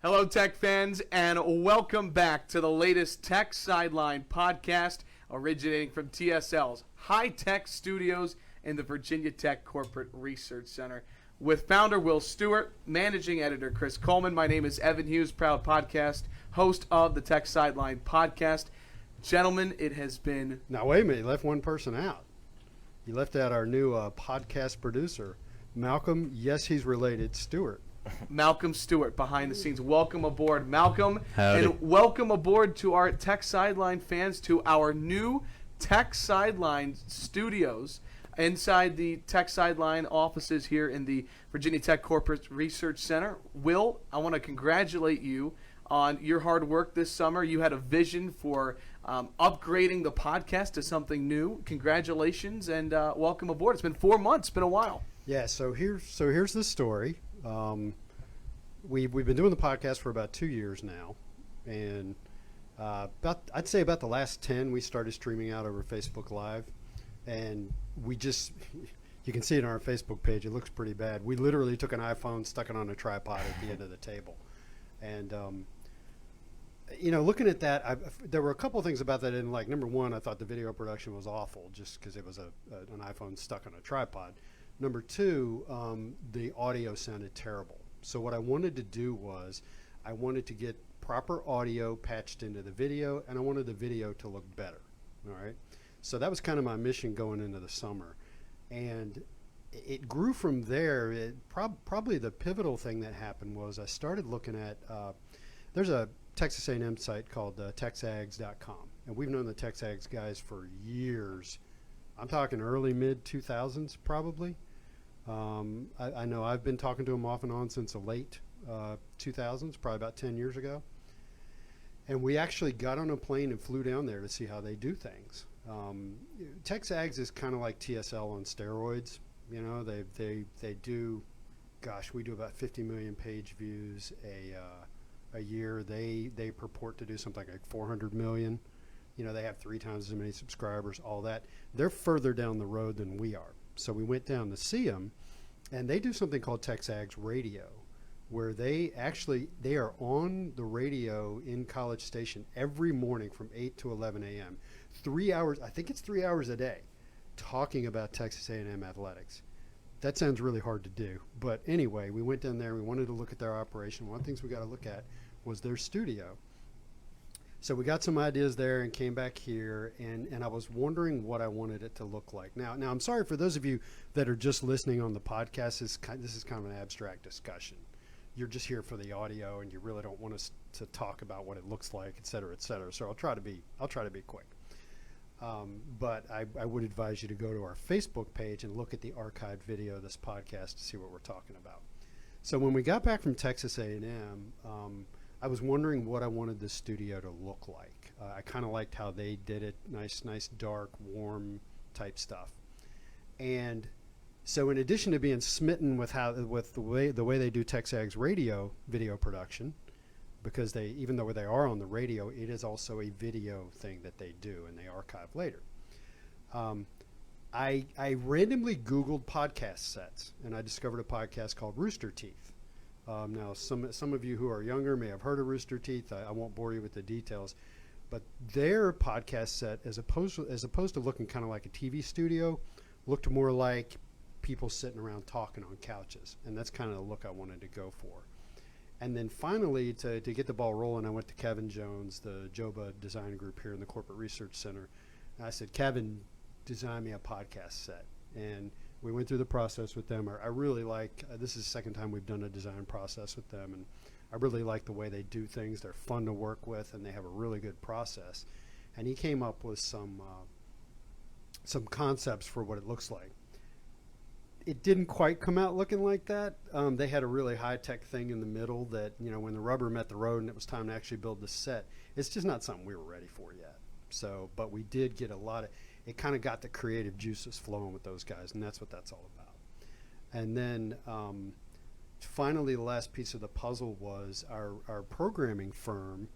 Hello, Tech fans, and welcome back to the latest Tech Sideline podcast originating from TSL's High Tech Studios in the Virginia Tech Corporate Research Center. With founder Will Stewart, managing editor Chris Coleman, my name is Evan Hughes, proud podcast, host of the Tech Sideline podcast. Gentlemen, it has been... Now, wait a minute. You left one person out. You left out our new podcast producer, Malcolm, yes, he's related, Stewart. Malcolm Stewart, behind the scenes. Welcome aboard, Malcolm. Howdy. And welcome aboard to our Tech Sideline fans to our new Tech Sideline studios inside the Tech Sideline offices here in the Virginia Tech Corporate Research Center. Will, I want to congratulate you on your hard work this summer. You had a vision for upgrading the podcast to something new. Congratulations and welcome aboard. It's been 4 months. It's been a while. Yeah, so here's the story. We've been doing the podcast for about 2 years now, and I'd say about the last 10 we started streaming out over Facebook Live, and you can see it on our Facebook page. It looks pretty bad. We literally took an iPhone, stuck it on a tripod at the end of the table, and looking at that, there were a couple of things about that I didn't like. Number one, I thought the video production was awful just because it was an iPhone stuck on a tripod. Number two, the audio sounded terrible. So what I wanted to do was I wanted to get proper audio patched into the video, and I wanted the video to look better. All right. So that was kind of my mission going into the summer. And it grew from there. Probably the pivotal thing that happened was I started looking at, there's a Texas A&M site called texags.com. And we've known the Texags guys for years. I'm talking early, mid-2000s probably. I know I've been talking to them off and on since the late 2000s, probably about 10 years ago. And we actually got on a plane and flew down there to see how they do things. Texags is kind of like TSL on steroids. You know, they do, gosh, we do about 50 million page views a year. They purport to do something like 400 million. You know, they have 3 times as many subscribers, all that. They're further down the road than we are. So we went down to see them, and they do something called Texags Radio, where they are on the radio in College Station every morning from 8 to 11 a.m. 3 hours, I think it's 3 hours a day, talking about Texas A&M athletics. That sounds really hard to do. But anyway, we went down there, and we wanted to look at their operation. One of the things we got to look at was their studio. So we got some ideas there and came back here, and I was wondering what I wanted it to look like. Now I'm sorry for those of you that are just listening on the podcast. This is kind of an abstract discussion. You're just here for the audio, and you really don't want us to talk about what it looks like, et cetera, et cetera. So I'll try to be quick. But I would advise you to go to our Facebook page and look at the archived video of this podcast to see what we're talking about. So when we got back from Texas A&M, I was wondering what I wanted the studio to look like. I kind of liked how they did it, nice, dark, warm type stuff. And so in addition to being smitten with the way they do Texags radio video production, because even though they are on the radio, it is also a video thing that they do and they archive later. I randomly Googled podcast sets, and I discovered a podcast called Rooster Teeth. Now, some of you who are younger may have heard of Rooster Teeth. I won't bore you with the details, but their podcast set, as opposed to looking kind of like a TV studio, looked more like people sitting around talking on couches, and that's kind of the look I wanted to go for. And then finally, to get the ball rolling, I went to Kevin Jones, the Joba Design Group here in the Corporate Research Center. And I said, Kevin, design me a podcast set. And we went through the process with them. I really like, this is the second time we've done a design process with them, and I really like the way they do things. They're fun to work with, and they have a really good process. And he came up with some concepts for what it looks like. It didn't quite come out looking like that. They had a really high-tech thing in the middle that, when the rubber met the road and it was time to actually build the set, it's just not something we were ready for yet. So, but we did get it kind of got the creative juices flowing with those guys, and that's what that's all about. And then finally, the last piece of the puzzle was our programming firm.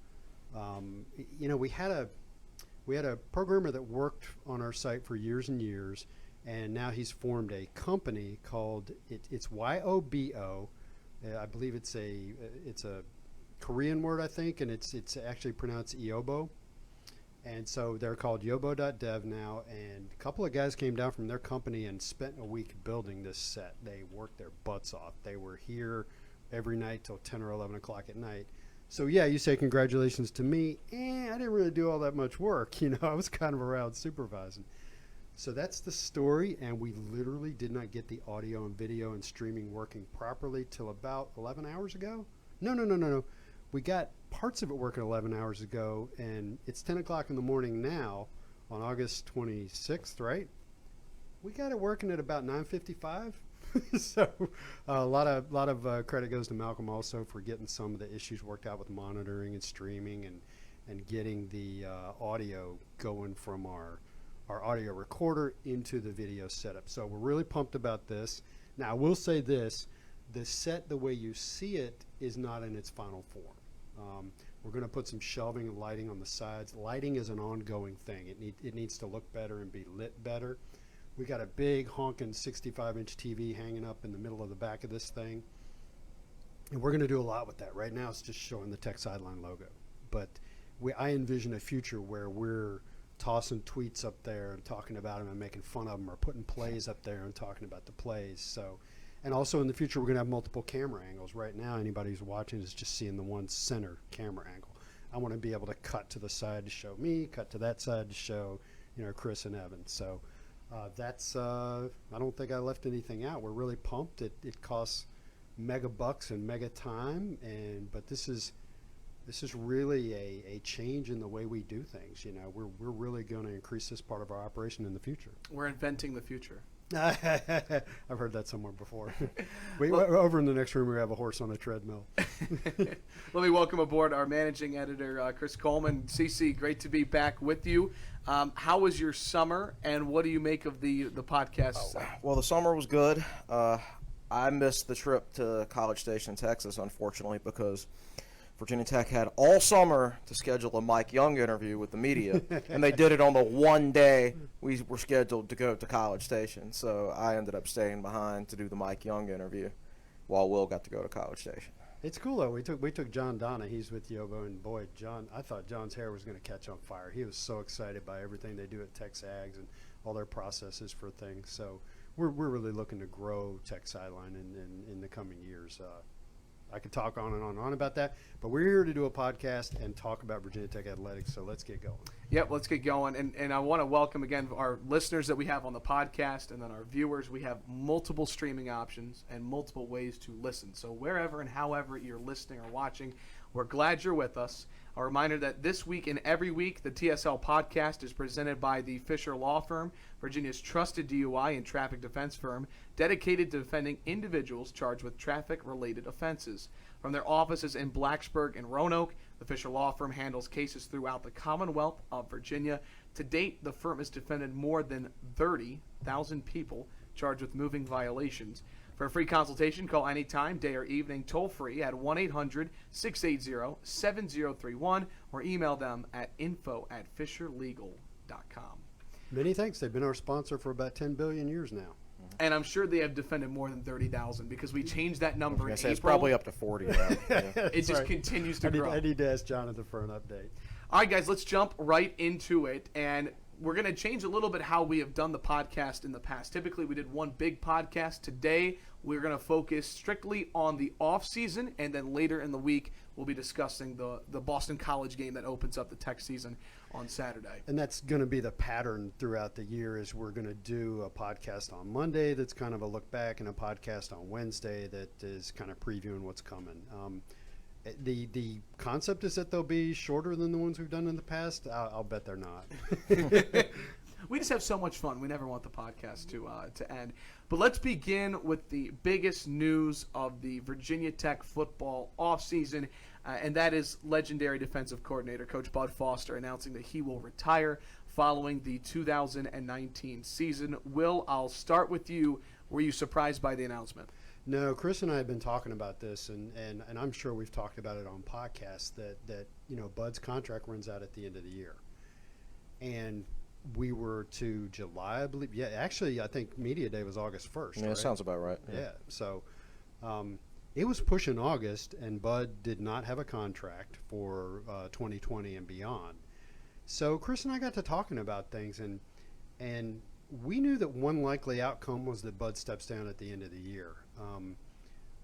We had a programmer that worked on our site for years and years, and now he's formed a company called it's YOBO. I believe it's a Korean word, I think, and it's actually pronounced Yobo. And so they're called yobo.dev now, and a couple of guys came down from their company and spent a week building this set. They worked their butts off. They were here every night till 10 or 11 o'clock at night. So, yeah, you say congratulations to me. I didn't really do all that much work. I was kind of around supervising. So that's the story, and we literally did not get the audio and video and streaming working properly till about 11 hours ago. No. We got parts of it working 11 hours ago, and it's 10 o'clock in the morning now on August 26th, right? We got it working at about 9:55. So a lot of credit goes to Malcolm also for getting some of the issues worked out with monitoring and streaming and getting the audio going from our audio recorder into the video setup. So we're really pumped about this. Now, I will say this. The set, the way you see it, is not in its final form. We're going to put some shelving and lighting on the sides. Lighting is an ongoing thing. It needs to look better and be lit better. We got a big honking 65-inch TV hanging up in the middle of the back of this thing. And we're going to do a lot with that. Right now it's just showing the Tech Sideline logo. But I envision a future where we're tossing tweets up there and talking about them and making fun of them, or putting plays up there and talking about the plays. So, and also in the future, we're going to have multiple camera angles. Right now, anybody who's watching is just seeing the one center camera angle. I want to be able to cut to the side to show me, cut to that side to show, Chris and Evan. So that's, I don't think I left anything out. We're really pumped. It costs mega bucks and mega time, but this is really a change in the way we do things. We're really going to increase this part of our operation in the future. We're inventing the future. I've heard that somewhere before. Over in the next room, we have a horse on a treadmill. Let me welcome aboard our managing editor, Chris Coleman. CC, great to be back with you. How was your summer, and what do you make of the podcast? Well, the summer was good. I missed the trip to College Station, Texas, unfortunately, because Virginia Tech had all summer to schedule a Mike Young interview with the media, and they did it on the one day we were scheduled to go to College Station. So I ended up staying behind to do the Mike Young interview while Will got to go to College Station. It's cool, though. We took John Donna. He's with Yobo, and boy, I thought John's hair was going to catch on fire. He was so excited by everything they do at Tech Sags and all their processes for things. So we're really looking to grow Tech Sideline in the coming years. I could talk on and on about that, but we're here to do a podcast and talk about Virginia Tech athletics, so let's get going. Yep, let's get going. And I want to welcome again our listeners that we have on the podcast, and then our viewers. We have multiple streaming options and multiple ways to listen. So wherever and however you're listening or watching, we're glad you're with us. A reminder that this week and every week, the TSL podcast is presented by the Fisher Law Firm, Virginia's trusted DUI and traffic defense firm, dedicated to defending individuals charged with traffic-related offenses. From their offices in Blacksburg and Roanoke, the Fisher Law Firm handles cases throughout the Commonwealth of Virginia. To date, the firm has defended more than 30,000 people charged with moving violations. For a free consultation, call anytime, day or evening, toll-free at 1-800-680-7031 or email them at info@fisherlegal.com. Many thanks. They've been our sponsor for about 10 billion years now. And I'm sure they have defended more than 30,000 because we changed that number in April. It's probably up to 40 now. It just continues to grow. I need to ask Jonathan for an update. All right, guys, let's jump right into it. And we're going to change a little bit how we have done the podcast in the past. Typically, we did one big podcast. Today, we're going to focus strictly on the off-season, and then later in the week, we'll be discussing the Boston College game that opens up the Tech season on Saturday. And that's going to be the pattern throughout the year is we're going to do a podcast on Monday that's kind of a look back and a podcast on Wednesday that is kind of previewing what's coming. The concept is that they'll be shorter than the ones we've done in the past. I'll bet they're not. We just have so much fun. We never want the podcast to end. But let's begin with the biggest news of the Virginia Tech football offseason, and that is legendary defensive coordinator Coach Bud Foster announcing that he will retire following the 2019 season. Will, I'll start with you. Were you surprised by the announcement? No, Chris and I have been talking about this, and I'm sure we've talked about it on podcasts that Bud's contract runs out at the end of the year. And we were to July, I believe. Yeah, actually, I think Media Day was August 1st. Yeah, right? Sounds about right. Yeah. So it was pushing August, and Bud did not have a contract for 2020 and beyond. So Chris and I got to talking about things, and we knew that one likely outcome was that Bud steps down at the end of the year.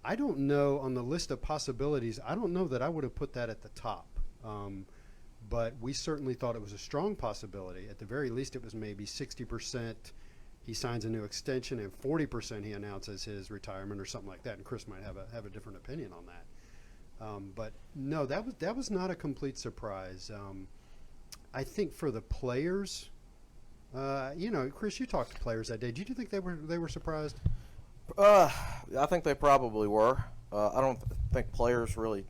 I don't know, on the list of possibilities, I don't know that I would have put that at the top. But we certainly thought it was a strong possibility. At the very least, it was maybe 60% he signs a new extension and 40% he announces his retirement or something like that. And Chris might have a different opinion on that. But no, that was not a complete surprise. I think for the players, Chris, you talked to players that day. Did you think they were surprised? I think they probably were. I don't think players really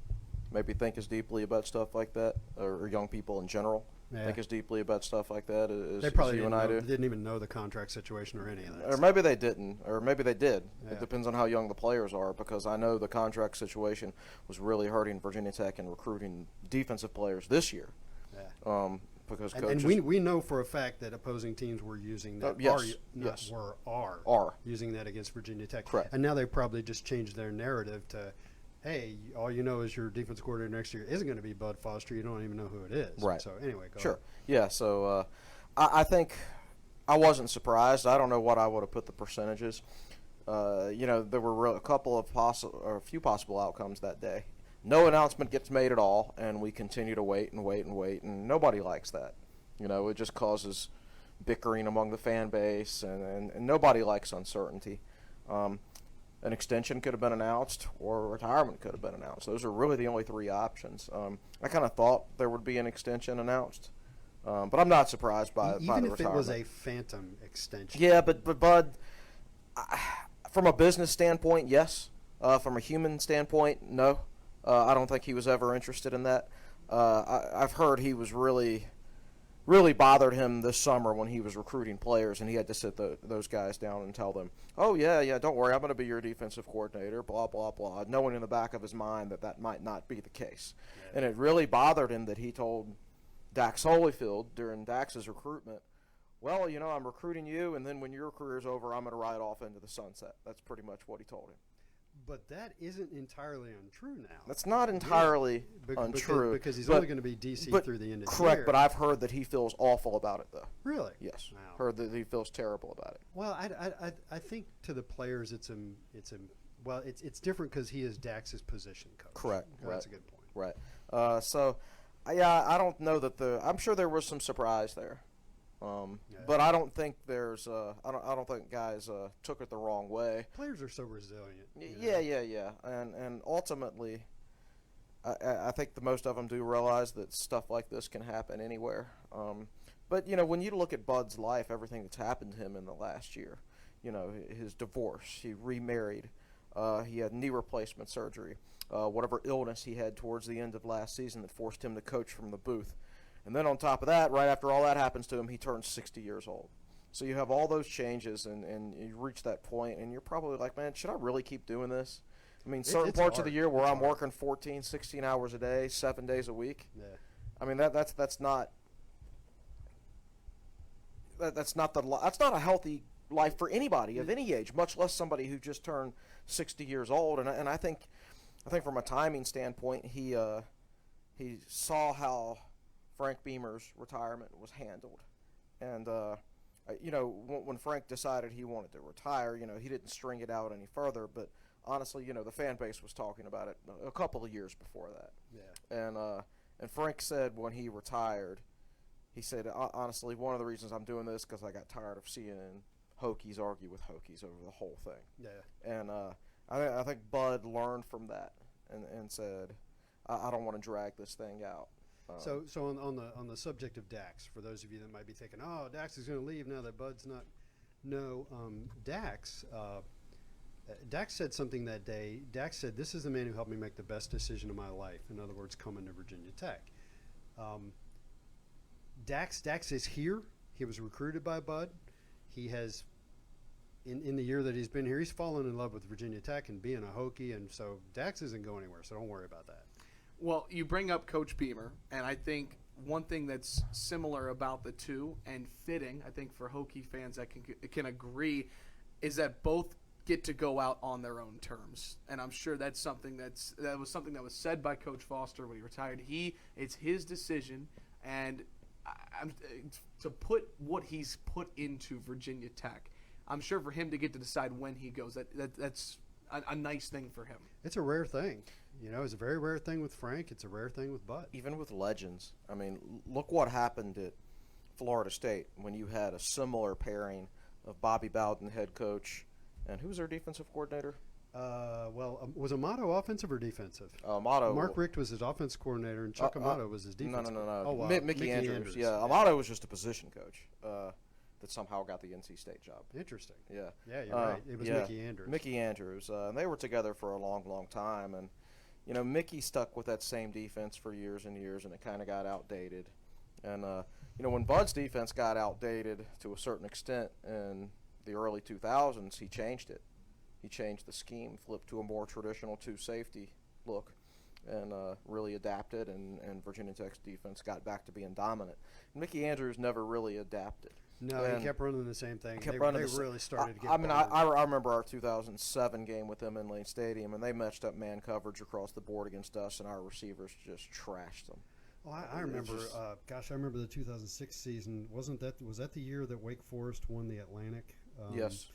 maybe think as deeply about stuff like that, or young people in general think as deeply about stuff like that as they probably you and I do. Didn't even know the contract situation or any of that. Or maybe they didn't, or maybe they did. Yeah. It depends on how young the players are, because I know the contract situation was really hurting Virginia Tech in recruiting defensive players this year. Yeah. Because and coaches, we know for a fact that opposing teams were using that. Are using that against Virginia Tech. Correct. And now they probably just changed their narrative to, hey, all you know is your defense coordinator next year isn't going to be Bud Foster. You don't even know who it is. Right. So anyway, go sure. ahead. Yeah. So I think I wasn't surprised. I don't know what I would have put the percentages. There were a few possible outcomes that day. No announcement gets made at all, and we continue to wait and wait and wait, and nobody likes that. It just causes bickering among the fan base, and nobody likes uncertainty. An extension could have been announced, or retirement could have been announced. Those are really the only three options. I kind of thought there would be an extension announced, but I'm not surprised by the retirement. Even if it was a phantom extension. Yeah, but Bud, from a business standpoint, yes. From a human standpoint, no. I don't think he was ever interested in that. I've heard he was really bothered him this summer when he was recruiting players, and he had to sit those guys down and tell them, oh, yeah, don't worry, I'm going to be your defensive coordinator, blah, blah, blah, knowing in the back of his mind that might not be the case. Yeah. And it really bothered him that he told Dax Holyfield during Dax's recruitment, well, I'm recruiting you, and then when your career's over, I'm going to ride off into the sunset. That's pretty much what he told him. But that isn't entirely untrue now. That's not entirely untrue. Because he's only going to be DC through the end of the year. Correct, but I've heard that he feels awful about it, though. Really? Yes. Wow. Heard that he feels terrible about it. Well, I think to the players it's different because he is Dax's position coach. Correct. That's a good point. Right. I don't know that I'm sure there was some surprise there. But I don't think I don't think guys took it the wrong way. Players are so resilient. Yeah. And ultimately, I think the most of them do realize that stuff like this can happen anywhere. But when you look at Bud's life, everything that's happened to him in the last year, his divorce, he remarried, he had knee replacement surgery, whatever illness he had towards the end of last season that forced him to coach from the booth. And then on top of that, right after all that happens to him, he turns 60 years old. So you have all those changes, and you reach that point, and you're probably like, man, should I really keep doing this? I mean, certain parts of the year where I'm working 14, 16 hours a day, 7 days a week. Yeah. I mean, that's not a healthy life for anybody of any age, much less somebody who just turned 60 years old. And I think from a timing standpoint, he saw how Frank Beamer's retirement was handled. And, when Frank decided he wanted to retire, he didn't string it out any further. But honestly, the fan base was talking about it a couple of years before that. Yeah. And Frank said when he retired, he said, honestly, one of the reasons I'm doing this because I got tired of seeing Hokies argue with Hokies over the whole thing. Yeah. And I think Bud learned from that and said, I don't want to drag this thing out. So on the subject of Dax, for those of you that might be thinking, oh, Dax is going to leave now that Bud's not. No, Dax said something that day. Dax said, this is the man who helped me make the best decision of my life. In other words, coming to Virginia Tech. Dax is here. He was recruited by Bud. He has, in the year that he's been here, he's fallen in love with Virginia Tech and being a Hokie, and so Dax isn't going anywhere, so don't worry about that. Well, you bring up Coach Beamer, and I think one thing that's similar about the two and fitting, I think for Hokie fans that can agree, is that both get to go out on their own terms. And I'm sure that's something that was something that was said by Coach Foster when he retired. It's his decision, and to put what he's put into Virginia Tech, I'm sure for him to get to decide when he goes, that's a nice thing for him. It's a rare thing. It's a very rare thing with Frank. It's a rare thing with Bud. Even with legends. I mean, look what happened at Florida State when you had a similar pairing of Bobby Bowden, head coach, and who was their defensive coordinator? Was Amato offensive or defensive? Amato. Mark Richt was his offensive coordinator, and Chuck Amato was his defensive. No. Oh, wow. Mickey Andrews. Yeah, Amato was just a position coach that somehow got the NC State job. Interesting. Yeah. Yeah, you're right. It was Mickey Andrews. Mickey Andrews. And they were together for a long, long time. And, Mickey stuck with that same defense for years and years, and it kind of got outdated. And, when Bud's defense got outdated to a certain extent in the early 2000s, he changed it. He changed the scheme, flipped to a more traditional two-safety look, and really adapted, and Virginia Tech's defense got back to being dominant. Mickey Andrews never really adapted. No, he kept running the same thing. They really started to get I remember our 2007 game with them in Lane Stadium, and they matched up man coverage across the board against us, and our receivers just trashed them. Well, I remember. I remember the 2006 season. Was that the year that Wake Forest won the Atlantic? Yes.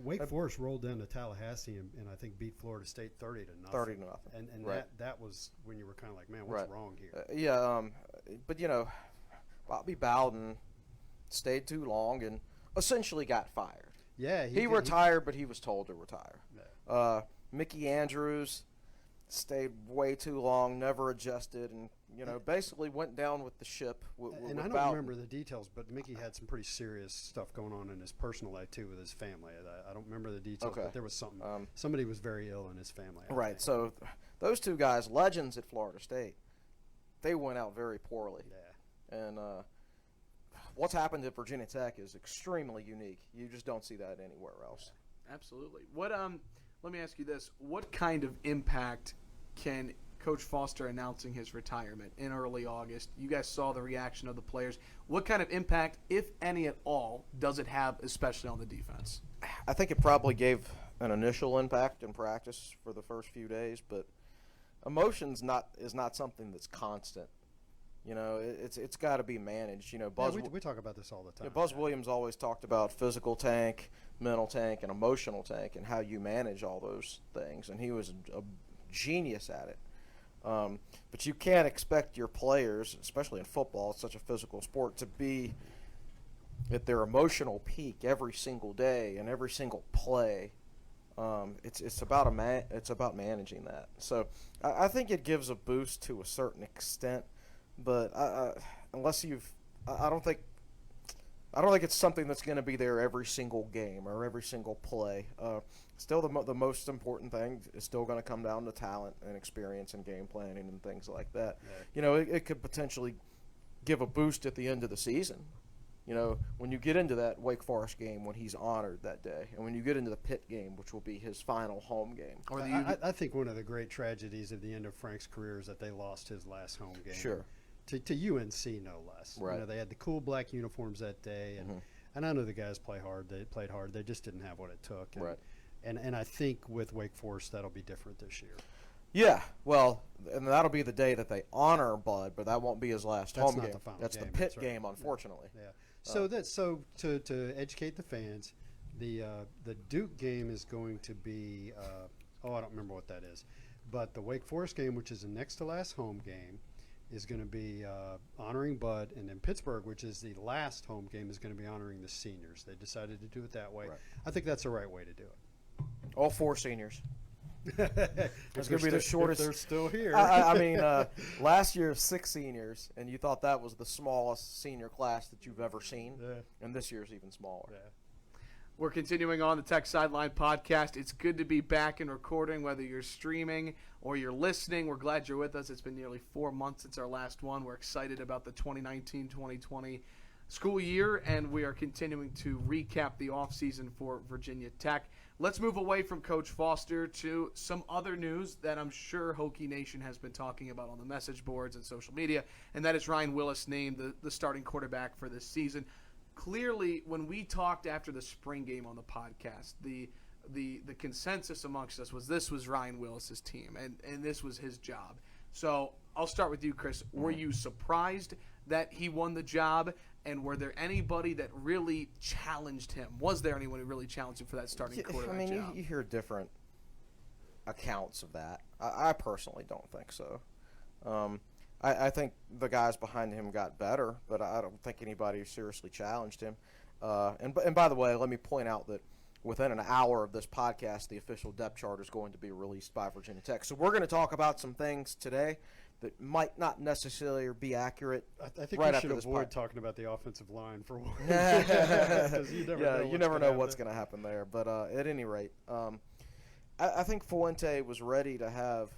Wake Forest rolled down to Tallahassee and I think beat Florida State 30-0. 30-0. And right. that was when you were kind of like, man, what's wrong here? But Bobby Bowden stayed too long and essentially got fired. Yeah, he retired, but he was told to retire. Yeah. Mickey Andrews stayed way too long, never adjusted, and basically went down with the ship. And I don't remember the details, but Mickey had some pretty serious stuff going on in his personal life too with his family. I don't remember the details, but there was something. Somebody was very ill in his family. Right. So those two guys, legends at Florida State, they went out very poorly. Yeah. And what's happened at Virginia Tech is extremely unique. You just don't see that anywhere else. Absolutely. Let me ask you this: what kind of impact can Coach Foster announcing his retirement in early August? You guys saw the reaction of the players. What kind of impact, if any at all, does it have, especially on the defense? I think it probably gave an initial impact in practice for the first few days, but emotions is not something that's constant. It's got to be managed. We talk about this all the time. Buzz Williams always talked about physical tank, mental tank, and emotional tank, and how you manage all those things. And he was a genius at it. But you can't expect your players, especially in football, it's such a physical sport, to be at their emotional peak every single day and every single play. It's about managing that. So I think it gives a boost to a certain extent. But unless I don't think it's something that's going to be there every single game or every single play. Still, the most important thing is still going to come down to talent and experience and game planning and things like that. Yeah. It could potentially give a boost at the end of the season. When you get into that Wake Forest game when he's honored that day, and when you get into the Pitt game, which will be his final home game. I think one of the great tragedies at the end of Frank's career is that they lost his last home game. Sure. To UNC, no less. Right. They had the cool black uniforms that day, and I know the guys played hard. They played hard. They just didn't have what it took. And, right. And I think with Wake Forest, that'll be different this year. Yeah, well, and that'll be the day that they honor Bud, but that won't be his last home game. That's the Pitt game, unfortunately. Yeah. So to educate the fans, the Duke game is going to be I don't remember what that is, but the Wake Forest game, which is the next to last home game, is going to be honoring Bud, and then Pittsburgh, which is the last home game, is going to be honoring the seniors. They decided to do it that way. Right. I think that's the right way to do it. All four seniors. It's going to be the shortest. They're still here. Last year 6 seniors, and you thought that was the smallest senior class that you've ever seen. Yeah. And this year's even smaller. Yeah. We're continuing on the Tech Sideline podcast. It's good to be back and recording, whether you're streaming or you're listening. We're glad you're with us. It's been nearly 4 months since our last one. We're excited about the 2019-2020 school year, and we are continuing to recap the offseason for Virginia Tech. Let's move away from Coach Foster to some other news that I'm sure Hokie Nation has been talking about on the message boards and social media, and that is Ryan Willis named the starting quarterback for this season. Clearly, when we talked after the spring game on the podcast, the the consensus amongst us was this was Ryan Willis's team, and this was his job. So I'll start with you, Chris. Were you surprised that he won the job, and were there anybody that really challenged him? Was there anyone who really challenged him for that starting quarterback job? You hear different accounts of that. I personally don't think so. I think the guys behind him got better, but I don't think anybody seriously challenged him. And by the way, let me point out that within an hour of this podcast, the official depth chart is going to be released by Virginia Tech. So we're going to talk about some things today that might not necessarily be accurate. I think right we should after avoid talking about the offensive line for one. You never know what's going to happen there. But at any rate, I think Fuente was ready to have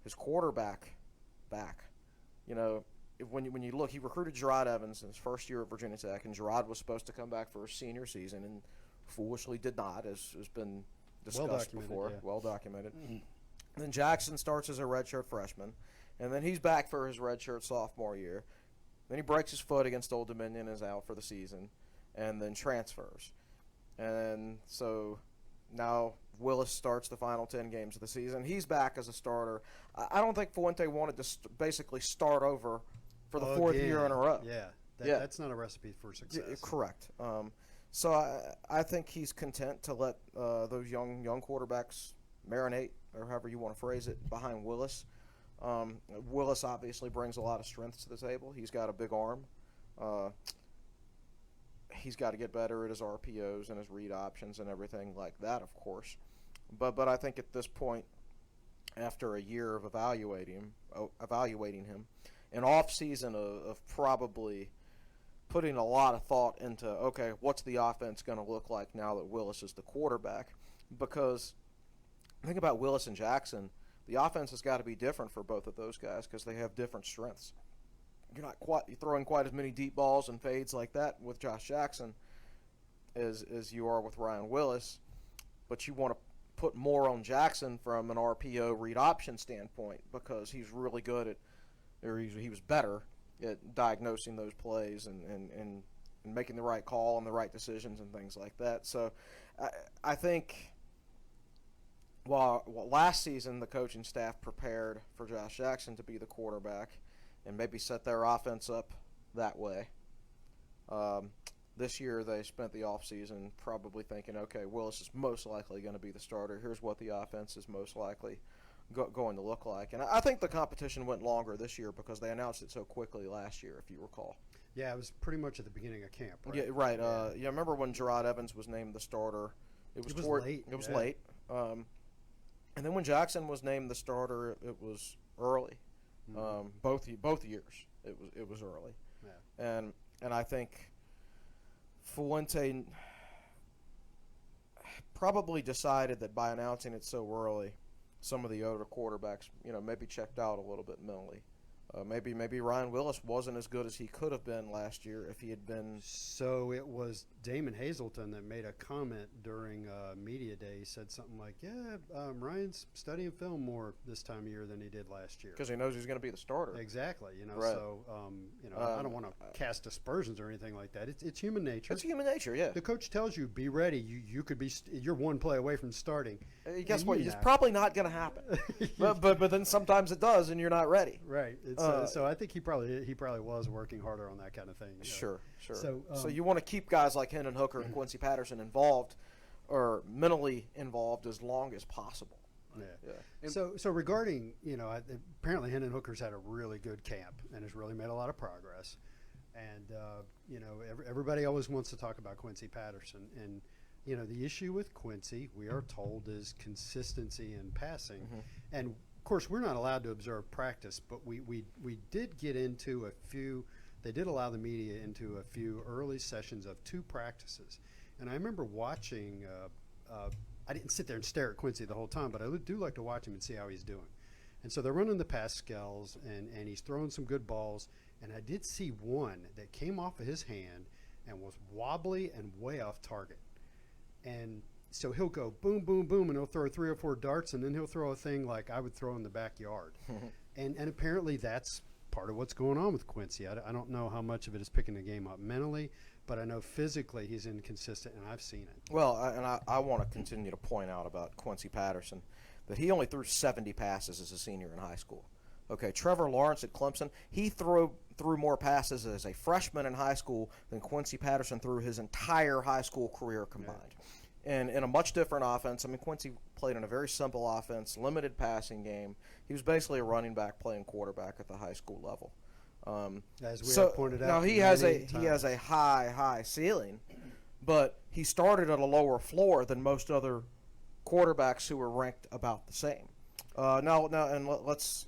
his quarterback back. You know, when you look, he recruited Gerard Evans in his first year at Virginia Tech, and Gerard was supposed to come back for his senior season, and foolishly did not, as has been discussed before. Yeah. Well documented. Mm-hmm. Then Jackson starts as a redshirt freshman, and then he's back for his redshirt sophomore year. Then he breaks his foot against Old Dominion and is out for the season, and then transfers. And so now Willis starts the final 10 games of the season. He's back as a starter. I don't think Fuente wanted to basically start over for the fourth year in a row. Yeah, that's not a recipe for success. Correct. So I think he's content to let those young quarterbacks marinate, or however you want to phrase it, behind Willis. Willis obviously brings a lot of strength to the table. He's got a big arm. He's got to get better at his RPOs and his read options and everything like that, of course. But I think at this point, after a year of evaluating him, an off season of probably putting a lot of thought into, okay, what's the offense going to look like now that Willis is the quarterback? Because think about Willis and Jackson, the offense has got to be different for both of those guys because they have different strengths. You're not throwing quite as many deep balls and fades like that with Josh Jackson as you are with Ryan Willis, but you want to put more on Jackson from an RPO read option standpoint because he's really good at, or he was better at diagnosing those plays and making the right call and the right decisions and things like that. So I think while last season the coaching staff prepared for Josh Jackson to be the quarterback and maybe set their offense up that way, this year they spent the offseason probably thinking, okay, Willis is most likely going to be the starter. Here's what the offense is most likely going to look like. And I think the competition went longer this year because they announced it so quickly last year, if you recall. Yeah, it was pretty much at the beginning of camp, right? Yeah, right. Yeah, remember when Gerard Evans was named the starter? It was late. It was late. And then when Jackson was named the starter, it was early. Mm-hmm. Both years, it was early. Yeah. And I think Fuente probably decided that by announcing it so early, some of the older quarterbacks, maybe checked out a little bit mentally. Maybe Ryan Willis wasn't as good as he could have been last year if he had been. So it was Damon Hazelton that made a comment during media day. He said something like, Ryan's studying film more this time of year than he did last year. Because he knows he's going to be the starter. Exactly. Right. So, I don't want to cast aspersions or anything like that. It's human nature. It's human nature, yeah. The coach tells you, be ready. You could be, you're one play away from starting. Guess what? It's probably not going to happen. but then sometimes it does, and you're not ready. Right. So I think he probably was working harder on that kind of thing. Sure. So you want to keep guys like Hendon Hooker and Quincy Patterson involved or mentally involved as long as possible. Yeah. So regarding, apparently Hendon Hooker's had a really good camp and has really made a lot of progress. And, everybody always wants to talk about Quincy Patterson. And, the issue with Quincy, we are told, is consistency in passing. Mm-hmm. And, of course, we're not allowed to observe practice, but we did get into a few – they did allow the media into a few early sessions of 2 practices. And I remember watching I didn't sit there and stare at Quincy the whole time, but I do like to watch him and see how he's doing. And so they're running the pass skills, and he's throwing some good balls. And I did see one that came off of his hand and was wobbly and way off target. And so he'll go boom, boom, boom, and he'll throw 3 or 4 darts, and then he'll throw a thing like I would throw in the backyard. and apparently that's part of what's going on with Quincy. I don't know how much of it is picking the game up mentally, but I know physically he's inconsistent, and I've seen it. Well, I want to continue to point out about Quincy Patterson that he only threw 70 passes as a senior in high school. Okay, Trevor Lawrence at Clemson, he threw more passes as a freshman in high school than Quincy Patterson threw his entire high school career combined. Yeah. And in a much different offense. I mean, Quincy played in a very simple offense, limited passing game. He was basically a running back playing quarterback at the high school level. As we have pointed out, now he has a high ceiling, but he started at a lower floor than most other quarterbacks who were ranked about the same. Let's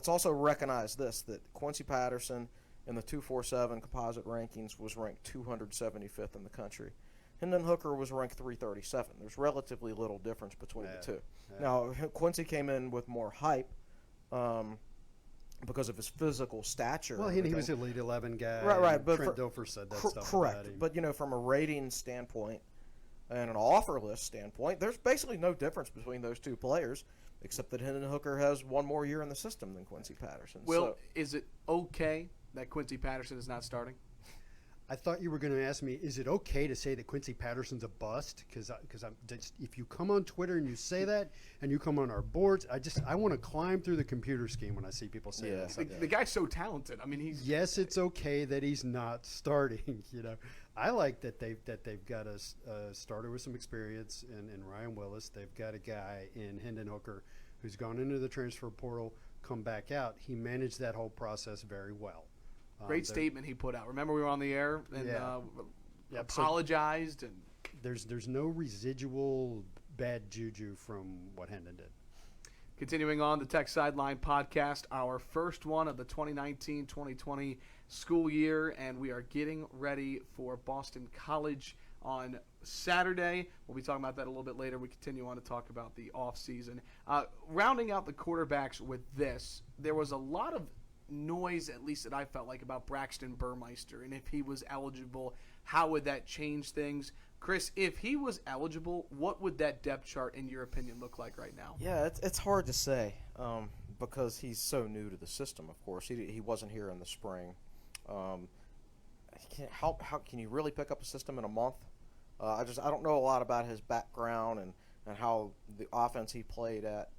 also recognize this, that Quincy Patterson in the 247 composite rankings was ranked 275th in the country. Hendon Hooker was ranked 337. There's relatively little difference between the two. Yeah. Now, Quincy came in with more hype because of his physical stature. Well, he was an Elite 11 guy. Right. But Trent Dilfer said that stuff correct. about him. But, from a rating standpoint and an offer list standpoint, there's basically no difference between those two players, except that Hendon Hooker has one more year in the system than Quincy Patterson. Will, is it okay that Quincy Patterson is not starting? I thought you were going to ask me, is it okay to say that Quincy Patterson's a bust? Because if you come on Twitter and you say that, and you come on our boards, I want to climb through the computer scheme when I see people say that. The guy's so talented. I mean, yes, it's okay that he's not starting. I like that they've got a starter with some experience in Ryan Willis. They've got a guy in Hendon Hooker who's gone into the transfer portal, come back out. He managed that whole process very well. Great statement he put out. Remember, we were on the air and apologized. So there's no residual bad juju from what Hendon did. Continuing on the Tech Sideline podcast, our first one of the 2019-2020 school year, and we are getting ready for Boston College on Saturday. We'll be talking about that a little bit later. We continue on to talk about the offseason. Rounding out the quarterbacks with this, there was a lot of noise, at least that I felt like, about Braxton Burmeister, and if he was eligible, how would that change things? Chris, if he was eligible, what would that depth chart, in your opinion, look like right now? Yeah, it's hard to say because he's so new to the system. Of course, he wasn't here in the spring. How can you really pick up a system in a month? I don't know a lot about his background and how the offense he played at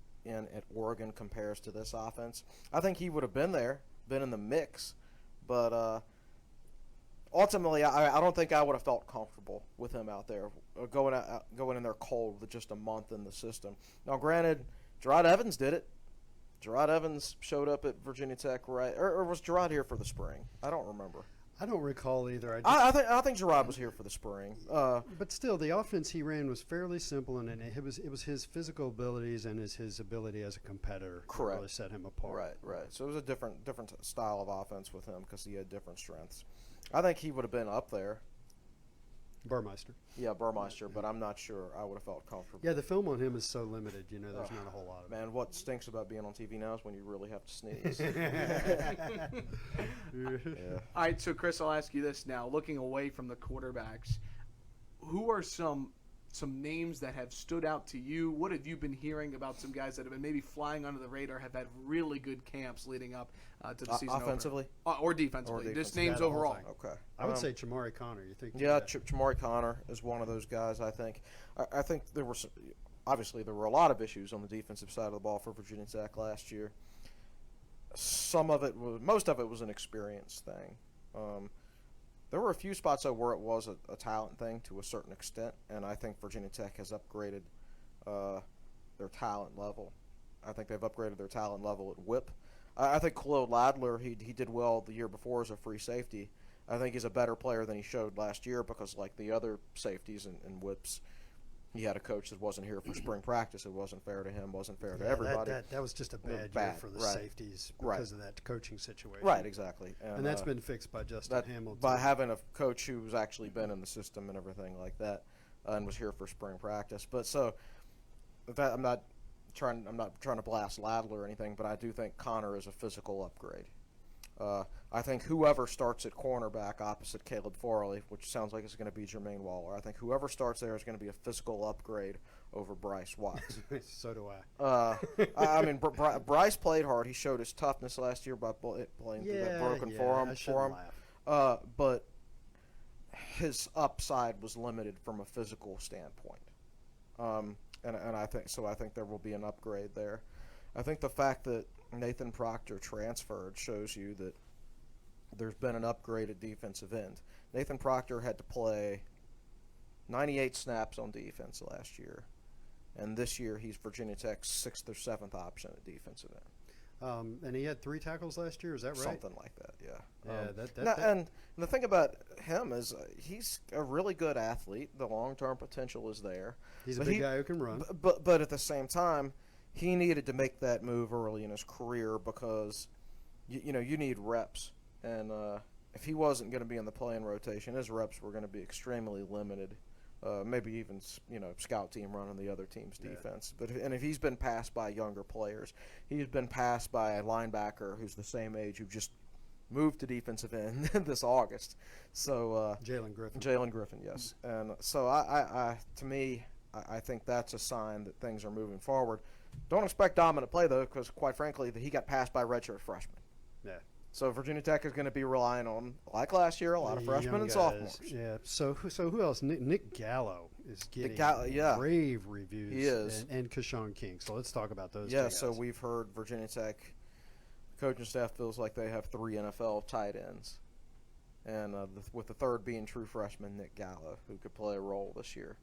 Oregon compares to this offense. I think he would have been in the mix, but ultimately, I don't think I would have felt comfortable with him out there going in there cold with just a month in the system. Now, granted, Gerard Evans did it. Gerard Evans showed up at Virginia Tech, right? Or was Gerard here for the spring? I don't remember. I don't recall either. I think Gerard was here for the spring. But still, the offense he ran was fairly simple, and it was his physical abilities and his ability as a competitor that really set him apart. Right. So it was a different style of offense with him because he had different strengths. I think he would have been up there. Burmeister. Yeah, Burmeister, but I'm not sure I would have felt comfortable. Yeah, the film on him is so limited. There's not a whole lot of it. Man, what stinks about being on TV now is when you really have to sneeze. Yeah. All right, so Chris, I'll ask you this now. Looking away from the quarterbacks, who are some names that have stood out to you? What have you been hearing about some guys that have been maybe flying under the radar, have had really good camps leading up to the season offensively? Or defensively? Just names overall. Okay. I would say Chamari Connor. You think? Yeah, Chamari Connor is one of those guys, I think. I think there were obviously there were a lot of issues on the defensive side of the ball for Virginia Tech last year. Most of it was an experience thing. There were a few spots though where it was a talent thing to a certain extent, and I think Virginia Tech has upgraded their talent level. I think they've upgraded their talent level at whip. I think Khalil Ladler, he did well the year before as a free safety. I think he's a better player than he showed last year because, like the other safeties and whips, he had a coach that wasn't here for spring practice. It wasn't fair to him, wasn't fair to everybody. That was just a bad year for the safeties because of that coaching situation. Right, exactly. And that's been fixed by Justin Hamilton. By having a coach who's actually been in the system and everything like that and was here for spring practice. But so I'm not trying to blast Ladler or anything, but I do think Connor is a physical upgrade. I think whoever starts at cornerback opposite Caleb Farley, which sounds like it's going to be Jermaine Waller, I think whoever starts there is going to be a physical upgrade over Bryce Watts. So do I. I mean, Bryce played hard. He showed his toughness last year by playing through that broken forearm. But his upside was limited from a physical standpoint. And I think there will be an upgrade there. I think the fact that Nathan Proctor transferred shows you that there's been an upgrade at defensive end. Nathan Proctor had to play 98 snaps on defense last year, and this year he's Virginia Tech's 6th or 7th option at defensive end. And he had 3 tackles last year, is that right? Something like that, yeah. Yeah, and the thing about him is he's a really good athlete. The long-term potential is there. He's a big guy who can run. But at the same time, he needed to make that move early in his career because, you need reps. And if he wasn't going to be in the playing rotation, his reps were going to be extremely limited. Maybe even scout team running the other team's defense. But if he's been passed by younger players, he's been passed by a linebacker who's the same age who just moved to defensive end this August. So Jalen Griffin. Jalen Griffin, yes. And so I think that's a sign that things are moving forward. Don't expect dominant play though, because quite frankly, he got passed by redshirt freshmen. Yeah. So Virginia Tech is going to be relying on, like last year, a lot of freshmen and sophomores. Yeah. So who else? Nick Gallo is getting rave reviews. He is. And Keshawn King. So let's talk about those. Yeah. Two guys. So we've heard Virginia Tech coaching staff feels like they have 3 NFL tight ends, and with the third being true freshman Nick Gallo, who could play a role this year,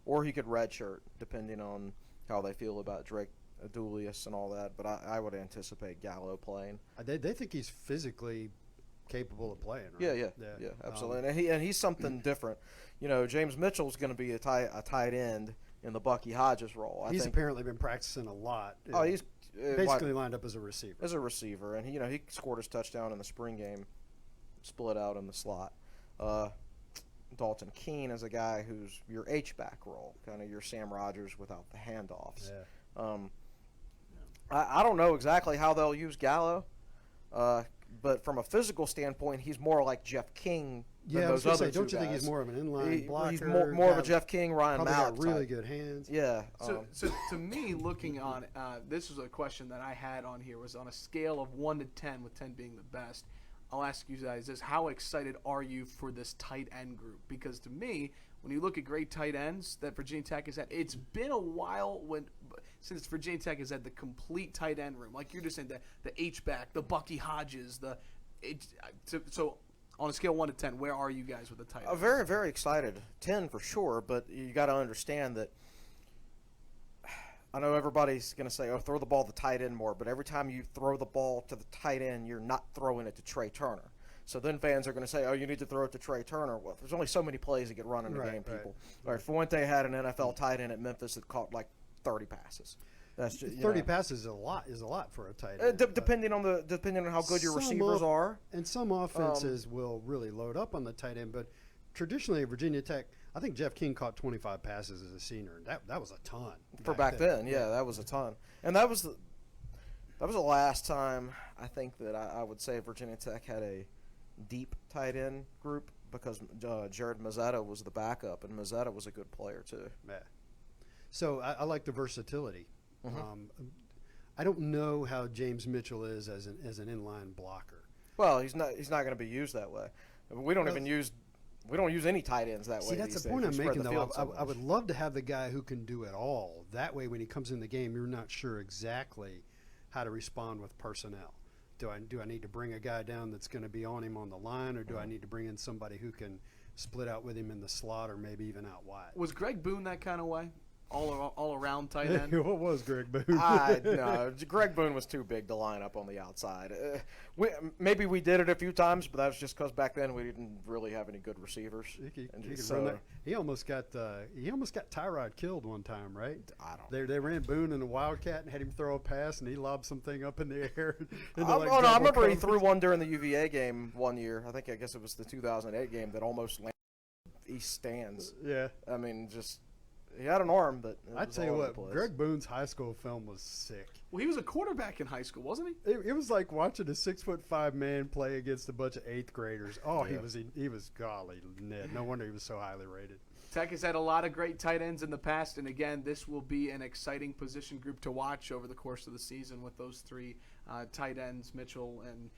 or he could redshirt depending on how they feel about Drake Adulius and all that, but I would anticipate Gallo playing. They think he's physically capable of playing, right? Yeah, absolutely. And he's something different. James Mitchell's going to be a tight end in the Bucky Hodges role. He's apparently been practicing a lot. Oh, he's basically lined up as a receiver. And he scored his touchdown in the spring game, split out in the slot. Dalton Keene is a guy who's your H-back role, kind of your Sam Rogers without the handoffs. Yeah. I don't know exactly how they'll use Gallo, but from a physical standpoint, he's more like Jeff King than those other two don't you guys. think he's more of an inline blocker? He's more of a Jeff King, Ryan Mallett got really type. good hands. Yeah. So to me, looking on this was a question that I had on here, was on a scale of 1 to 10, with 10 being the best. I'll ask you guys this: how excited are you for this tight end group? Because to me, when you look at great tight ends that Virginia Tech has had, it's been a while since Virginia Tech has had the complete tight end room. Like you're just saying, the H-back, the Bucky Hodges, so on a scale of 1 to 10, where are you guys with the tight end? Very, very excited. 10 for sure, but you got to understand that I know everybody's going to say, throw the ball to the tight end more, but every time you throw the ball to the tight end, you're not throwing it to Trey Turner. So then fans are going to say, you need to throw it to Trey Turner. Well, there's only so many plays that get run in a game, people. All right, Fuente had an NFL tight end at Memphis that caught like 30 passes. That's just 30 passes is a lot for a tight end. Depending on how good your receivers are. And some offenses will really load up on the tight end, but traditionally Virginia Tech, I think Jeff King caught 25 passes as a senior. That was a ton for back then. Yeah, that was a ton, and that was the last time I think that I would say Virginia Tech had a deep tight end group, because Jared Mazzetta was the backup, and Mazzetta was a good player too. Yeah. So I like the versatility. Mm-hmm. I don't know how James Mitchell is as an inline blocker. Well, he's not going to be used that way. We don't use any tight ends that way. See, that's the point I'm making, though. I would love to have the guy who can do it all. That way, when he comes in the game, you're not sure exactly how to respond with personnel. Do I need to bring a guy down that's going to be on him on the line, or do I need to bring in somebody who can split out with him in the slot, or maybe even out wide? Was Greg Boone that kind of way? All around tight end? What was Greg Boone? No, Greg Boone was too big to line up on the outside. Maybe we did it a few times, but that was just because back then we didn't really have any good receivers. He almost got Tyrod killed one time, right? I don't. They ran Boone in the Wildcat and had him throw a pass, and he lobbed something up in the air. I remember he threw one during the UVA game one year. I guess it was the 2008 game that almost landed East stands. Yeah. I mean, just. he had an arm, but I tell you what, Greg Boone's high school film was sick. Well, he was a quarterback in high school, wasn't he? It was like watching a 6'5" man play against a bunch of 8th graders. Oh, Yeah. he was golly, Ned. No wonder he was so highly rated. Tech has had a lot of great tight ends in the past, and again, this will be an exciting position group to watch over the course of the season with those three tight ends, Mitchell. And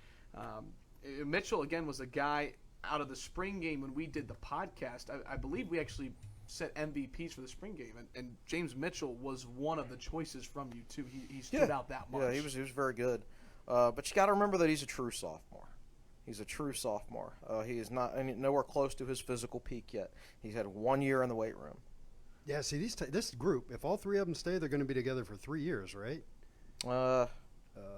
Mitchell, again, was a guy out of the spring game when we did the podcast. I believe we actually set MVPs for the spring game, and James Mitchell was one of the choices from you, too. He stood out that much. Yeah, he was very good. But you got to remember that he's a true sophomore. He's a true sophomore. He is not nowhere close to his physical peak yet. He's had 1 year in the weight room. Yeah, see, this group, if all three of them stay, they're going to be together for 3 years, right?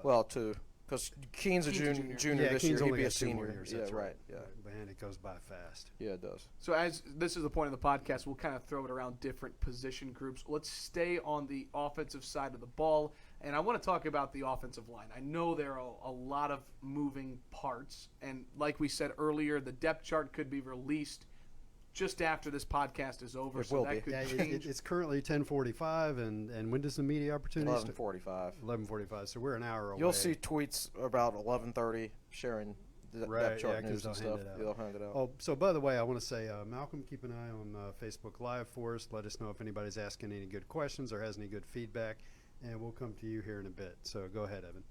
Well, 2. Because Keen's a junior Yeah, this Keen's year. He'd only be a got 2 more senior. years. Yeah, That's right. Yeah. Man, it goes by fast. Yeah, it does. So as this is the point of the podcast, we'll kind of throw it around different position groups. Let's stay on the offensive side of the ball, and I want to talk about the offensive line. I know there are a lot of moving parts, and like we said earlier, the depth chart could be released just after this podcast is over, It so will that be. could Yeah, change. it's currently 10:45, and when does the media opportunity start? 11:45. 11:45. So we're an hour away. You'll see tweets about 11:30 sharing the Right, depth chart yeah, 'cause news they'll and hand stuff. it out. They'll hand it out. Oh, so by the way, I want to say, Malcolm, keep an eye on Facebook Live for us. Let us know if anybody's asking any good questions or has any good feedback, and we'll come to you here in a bit. So go ahead, Evan.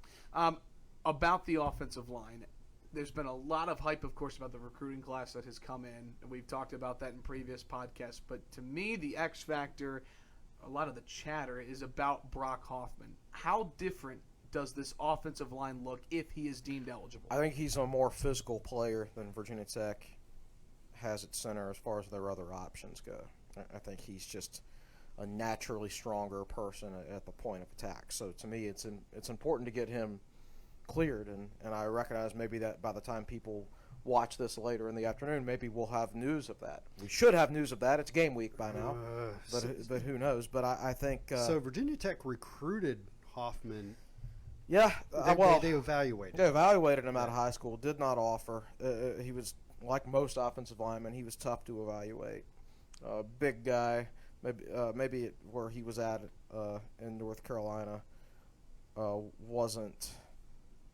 About the offensive line, there's been a lot of hype, of course, about the recruiting class that has come in. And we've talked about that in previous podcasts. But to me, the X factor, a lot of the chatter, is about Brock Hoffman. How different does this offensive line look if he is deemed eligible? I think he's a more physical player than Virginia Tech has at center as far as their other options go. I think he's just a naturally stronger person at the point of attack. So to me, it's important to get him cleared, and I recognize maybe that by the time people watch this later in the afternoon, maybe we'll have news of that. We should have news of that. It's game week by now, but who knows? But I think so Virginia Tech recruited Hoffman. yeah. They evaluated. They evaluated him out of high school. Did not offer. He was like most offensive linemen. He was tough to evaluate. Big guy. Maybe where he was at in North Carolina wasn't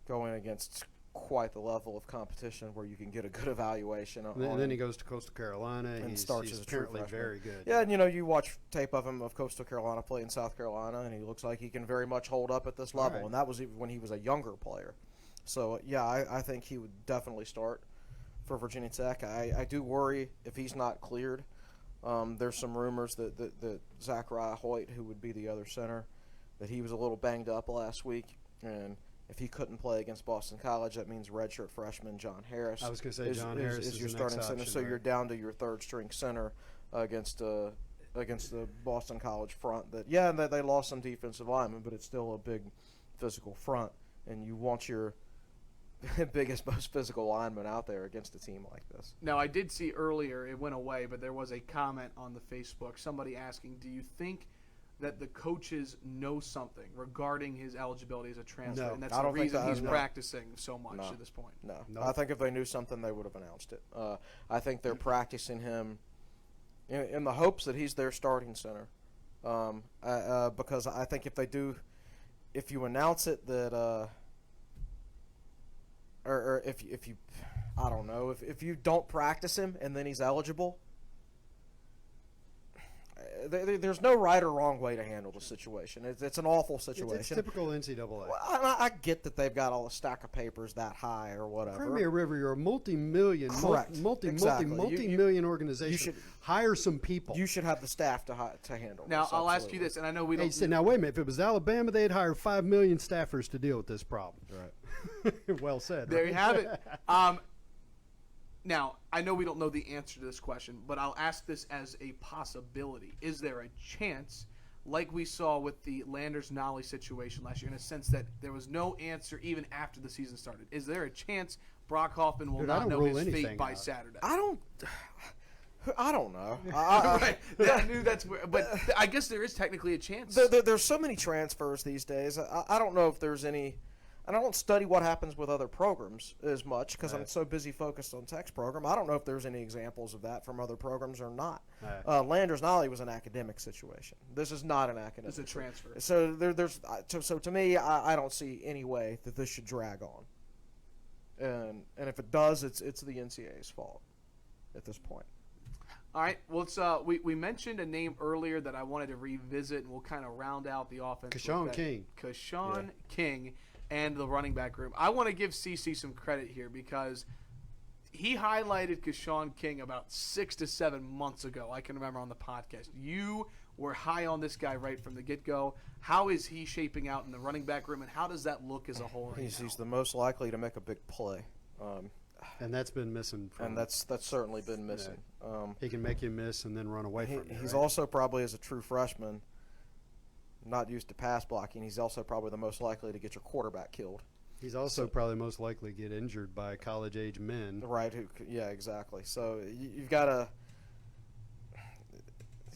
going against quite the level of competition where you can get a good evaluation. And then he goes to Coastal Carolina and he's starts as a true apparently freshman. very good. Yeah, and you watch tape of him of Coastal Carolina play in South Carolina, and he looks like he can very much hold up at this level. Right. And that was even when he was a younger player. So yeah, I think he would definitely start for Virginia Tech. I do worry if he's not cleared. There's some rumors that Zachariah Hoyt, who would be the other center, that he was a little banged up last week, and if he couldn't play against Boston College, that means redshirt freshman John Harris. I was going to say John Harris is your the starting next center, option, so right? you're down to your third string center against the Boston College front. They lost some defensive linemen, but it's still a big physical front, and you want your biggest, most physical lineman out there against a team like this. Now, I did see earlier, it went away, but there was a comment on the Facebook, somebody asking, do you think that the coaches know something regarding his eligibility as a transfer, No, and that's I the don't think reason that- he's no. practicing so much No. at this point? No. Nope. I think if they knew something, they would have announced it. I think they're practicing him in the hopes that he's their starting center. Because I think if you announce it that, or if you, I don't know, if you don't practice him and then he's eligible, there's no right or wrong way to handle the situation. It's an awful situation. It's typical NCAA. Well, I get that they've got all a stack of papers that high or whatever. Premier River, you're a multi-million, Correct. Exactly. multi-million organization. you should- hire some people. You should have the staff to handle Now, this. I'll ask you absolutely. this, and I know we Hey, don't. you said, now wait a minute. If it was Alabama, they'd hire 5 million staffers to deal with this problem. Right. Well said. There right? you have it. Now, I know we don't know the answer to this question, but I'll ask this as a possibility. Is there a chance, like we saw with the Landers-Nolly situation last year, in a sense that there was no answer even after the season started? Is there a chance Brock Hoffman will Dude, I not don't know rule his fate anything by out. Saturday? I don't know. Right. Yeah, I knew that's where, but I guess there is technically a chance. There's so many transfers these days. I don't know if there's any. and I don't study what happens with other programs as much because I'm so busy focused on Tech's program. I don't know if there's any examples of that from other programs or not. Landers Nolly was an academic situation. This is not an academic. It's a transfer. So so to me, I don't see any way that this should drag on. And if it does, it's the NCAA's fault at this point. All right. Well, it's, we mentioned a name earlier that I wanted to revisit, and we'll kind of round out the offense. Keshawn King. Keshawn King and the running back room. I want to give CC some credit here because he highlighted Keshawn King about 6 to 7 months ago. I can remember on the podcast. You were high on this guy right from the get-go. How is he shaping out in the running back room, and how does that look as a whole right now? He's the most likely to make a big play. And that's been missing. And that's certainly been missing. He can make you miss and then run away from you. He's also probably, as a true freshman, not used to pass blocking. He's also probably the most likely to get your quarterback killed. He's also probably most likely to get injured by college-age men. Right. Yeah, exactly. So you've got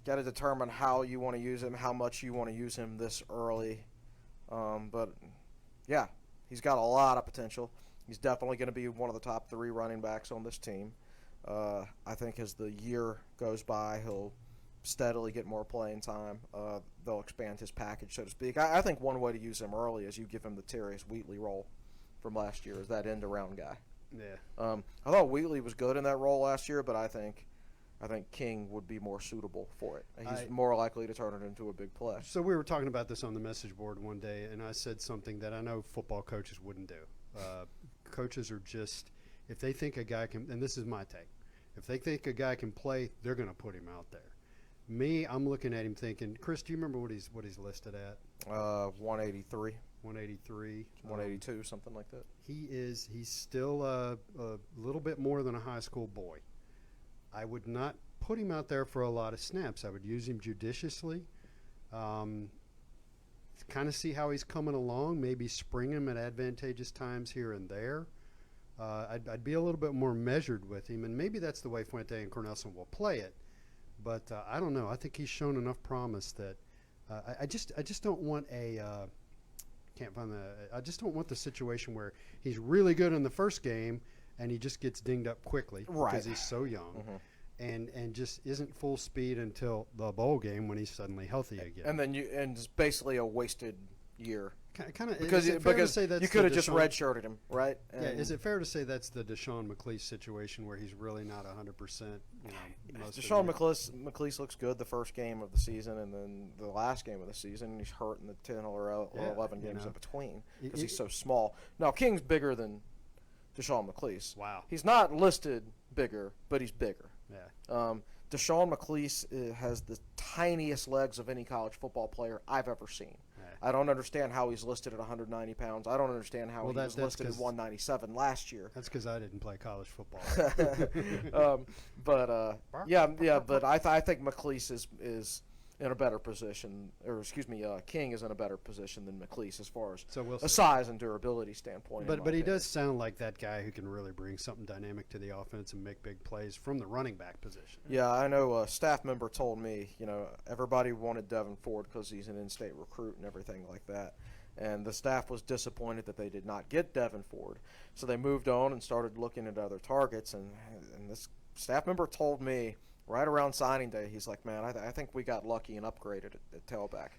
to determine how you want to use him, how much you want to use him this early. But, yeah, he's got a lot of potential. He's definitely going to be one of the top 3 running backs on this team. I think as the year goes by, he'll steadily get more playing time. They'll expand his package, so to speak. I think one way to use him early is you give him the Terrius Wheatley role from last year as that end-around guy. Yeah. I thought Wheatley was good in that role last year, but I think King would be more suitable for it. He's more likely to turn it into a big play. So we were talking about this on the message board one day, and I said something that I know football coaches wouldn't do. Coaches are just, if they think a guy can, and this is my take, if they think a guy can play, they're going to put him out there. Me, I'm looking at him thinking, Chris, do you remember what he's listed at? 183. 183. 182, something like that. He's still a little bit more than a high school boy. I would not put him out there for a lot of snaps. I would use him judiciously. Kind of see how he's coming along, maybe spring him at advantageous times here and there. I'd be a little bit more measured with him, and maybe that's the way Fuente and Cornelison will play it. But I don't know. I think he's shown enough promise that I just don't want I just don't want the situation where he's really good in the first game and he just gets dinged up quickly because he's so young. Mm-hmm. And just isn't full speed until the bowl game when he's suddenly healthy again. And then it's basically a wasted year. Kind of because you could have just redshirted him, right? Yeah. Is it fair to say that's the Deshaun McClease situation where he's really not 100%? Deshaun McClease looks good the first game of the season, and then the last game of the season, he's hurt in the 10 or 11 games in between because he's so small. Now King's bigger than Deshaun McClease. Wow. He's not listed bigger, but he's bigger. Yeah. Deshaun McClease has the tiniest legs of any college football player I've ever seen. I don't understand how he's listed at 190 pounds. I don't understand how he was listed at 197 last year. That's because I didn't play college football. But I think McClease is in a better position, King is in a better position than McClease as far as a size and durability standpoint. But he does sound like that guy who can really bring something dynamic to the offense and make big plays from the running back position. Yeah, I know a staff member told me, everybody wanted Devin Ford because he's an in-state recruit and everything like that. And the staff was disappointed that they did not get Devin Ford. So they moved on and started looking at other targets. And this staff member told me, right around signing day, he's like, man, I think we got lucky and upgraded at tailback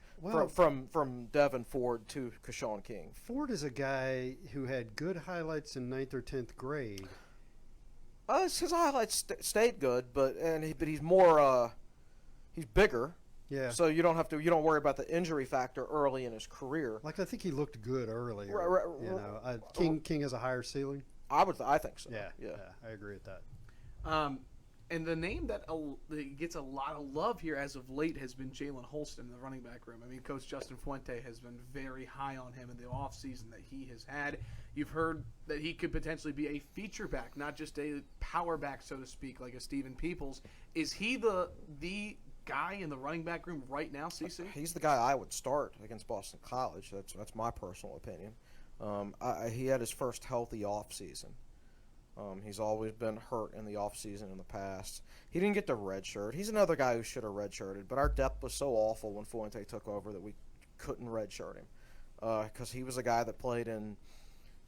from Devin Ford to Keshawn King. Ford is a guy who had good highlights in 9th or 10th grade. His highlights stayed good, but he's more he's bigger. Yeah. So you don't worry about the injury factor early in his career. Like I think he looked good earlier. King has a higher ceiling. I think so. Yeah, I agree with that. And the name that gets a lot of love here as of late has been Jalen Holston in the running back room. I mean, Coach Justin Fuente has been very high on him in the offseason that he has had. You've heard that he could potentially be a feature back, not just a power back, so to speak, like a Stephen Peoples. Is he the guy in the running back room right now, CC? He's the guy I would start against Boston College. That's my personal opinion. He had his first healthy offseason. He's always been hurt in the offseason in the past. He didn't get the red shirt. He's another guy who should have redshirted, but our depth was so awful when Fuente took over that we couldn't redshirt him because he was a guy that played in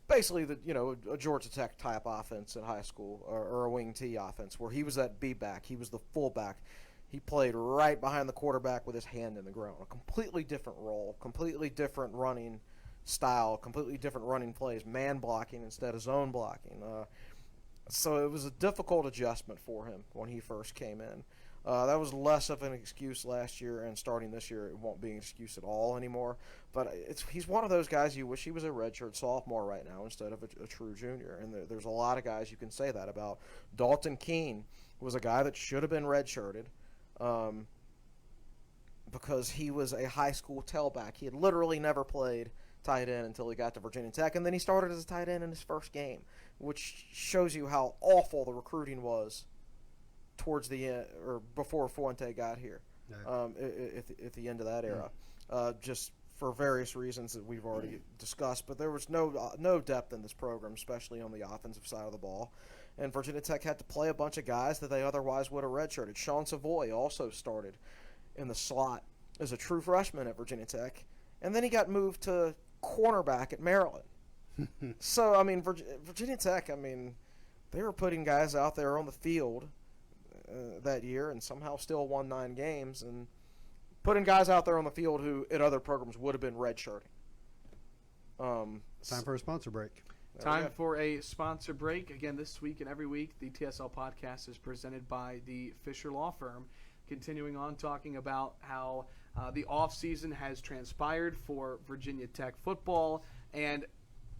basically a Georgia Tech type offense in high school, or a wing T offense, where he was that B-back, he was the fullback. He played right behind the quarterback with his hand in the ground. A completely different role, completely different running style, completely different running plays, man blocking instead of zone blocking. So it was a difficult adjustment for him when he first came in. That was less of an excuse last year, and starting this year, it won't be an excuse at all anymore. But he's one of those guys you wish he was a redshirt sophomore right now instead of a true junior. And there's a lot of guys you can say that about. Dalton Keene was a guy that should have been redshirted because he was a high school tailback. He had literally never played tight end until he got to Virginia Tech, and then he started as a tight end in his first game, which shows you how awful the recruiting was towards the end, or before Fuente got here, at the end of that era, just for various reasons that we've already discussed. But there was no depth in this program, especially on the offensive side of the ball, and Virginia Tech had to play a bunch of guys that they otherwise would have redshirted. Sean Savoy also started in the slot as a true freshman at Virginia Tech, and then he got moved to cornerback at Maryland. So, I mean, Virginia Tech, I mean, they were putting guys out there on the field that year and somehow still won 9 games, and putting guys out there on the field who at other programs would have been redshirting. Time for a sponsor break. Time for a sponsor break. Again, this week and every week, the TSL podcast is presented by the Fisher Law Firm. Continuing on talking about how the offseason has transpired for Virginia Tech football. And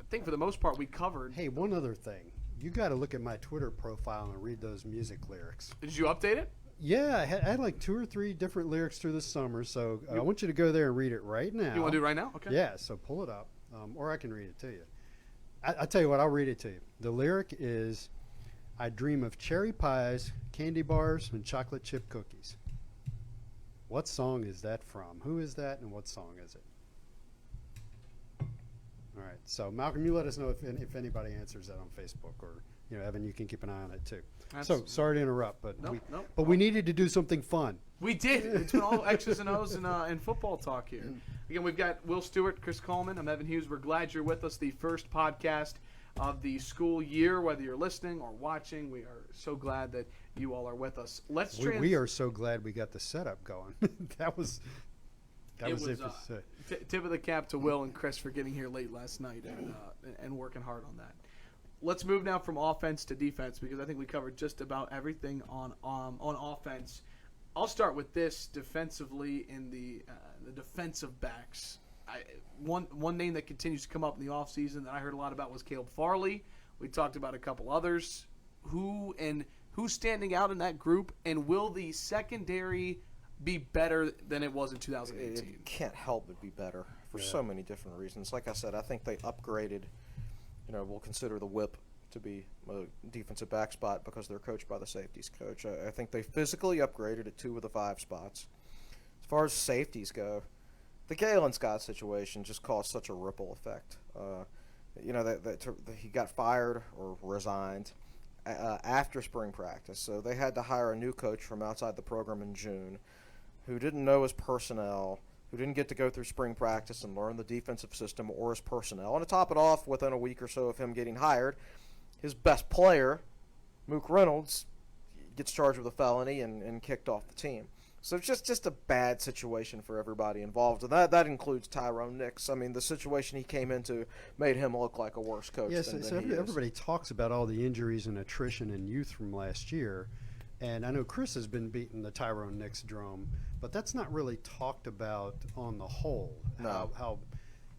I think for the most part we covered. Hey, one other thing. You got to look at my Twitter profile and read those music lyrics. Did you update it? Yeah, I had like 2 or 3 different lyrics through the summer, so I want you to go there and read it right now. You want to do it right now? Okay. Yeah, so pull it up, or I can read it to you. I'll tell you what, I'll read it to you. The lyric is, I dream of cherry pies, candy bars, and chocolate chip cookies. What song is that from? Who is that, and what song is it? All right, so Malcolm, you let us know if anybody answers that on Facebook, or Evan, you can keep an eye on it too. So sorry to interrupt, but we needed to do something fun. We did. It's been all X's and O's and football talk here. Again, we've got Will Stewart, Chris Coleman. I'm Evan Hughes. We're glad you're with us. The first podcast of the school year, whether you're listening or watching, we are so glad that you all are with us. We are so glad we got the setup going. That was tip of the cap to Will and Chris for getting here late last night and working hard on that. Let's move now from offense to defense, because I think we covered just about everything on offense. I'll start with this defensively in the defensive backs. One name that continues to come up in the offseason that I heard a lot about was Caleb Farley. We talked about a couple others. Who's standing out in that group, and will the secondary be better than it was in 2018? It can't help but be better for so many different reasons. Like I said, I think they upgraded. We'll consider the whip to be a defensive back spot because they're coached by the safeties coach. I think they physically upgraded at 2 of the 5 spots. As far as safeties go, the Galen Scott situation just caused such a ripple effect. He got fired or resigned after spring practice, so they had to hire a new coach from outside the program in June who didn't know his personnel, who didn't get to go through spring practice and learn the defensive system or his personnel. And to top it off, within a week or so of him getting hired, his best player, Mook Reynolds, gets charged with a felony and kicked off the team. So it's just a bad situation for everybody involved, and that includes Tyrone Nix. I mean, the situation he came into made him look like a worse coach than he is. Everybody talks about all the injuries and attrition and youth from last year, and I know Chris has been beating the Tyrone Nix drum, but that's not really talked about on the whole. No.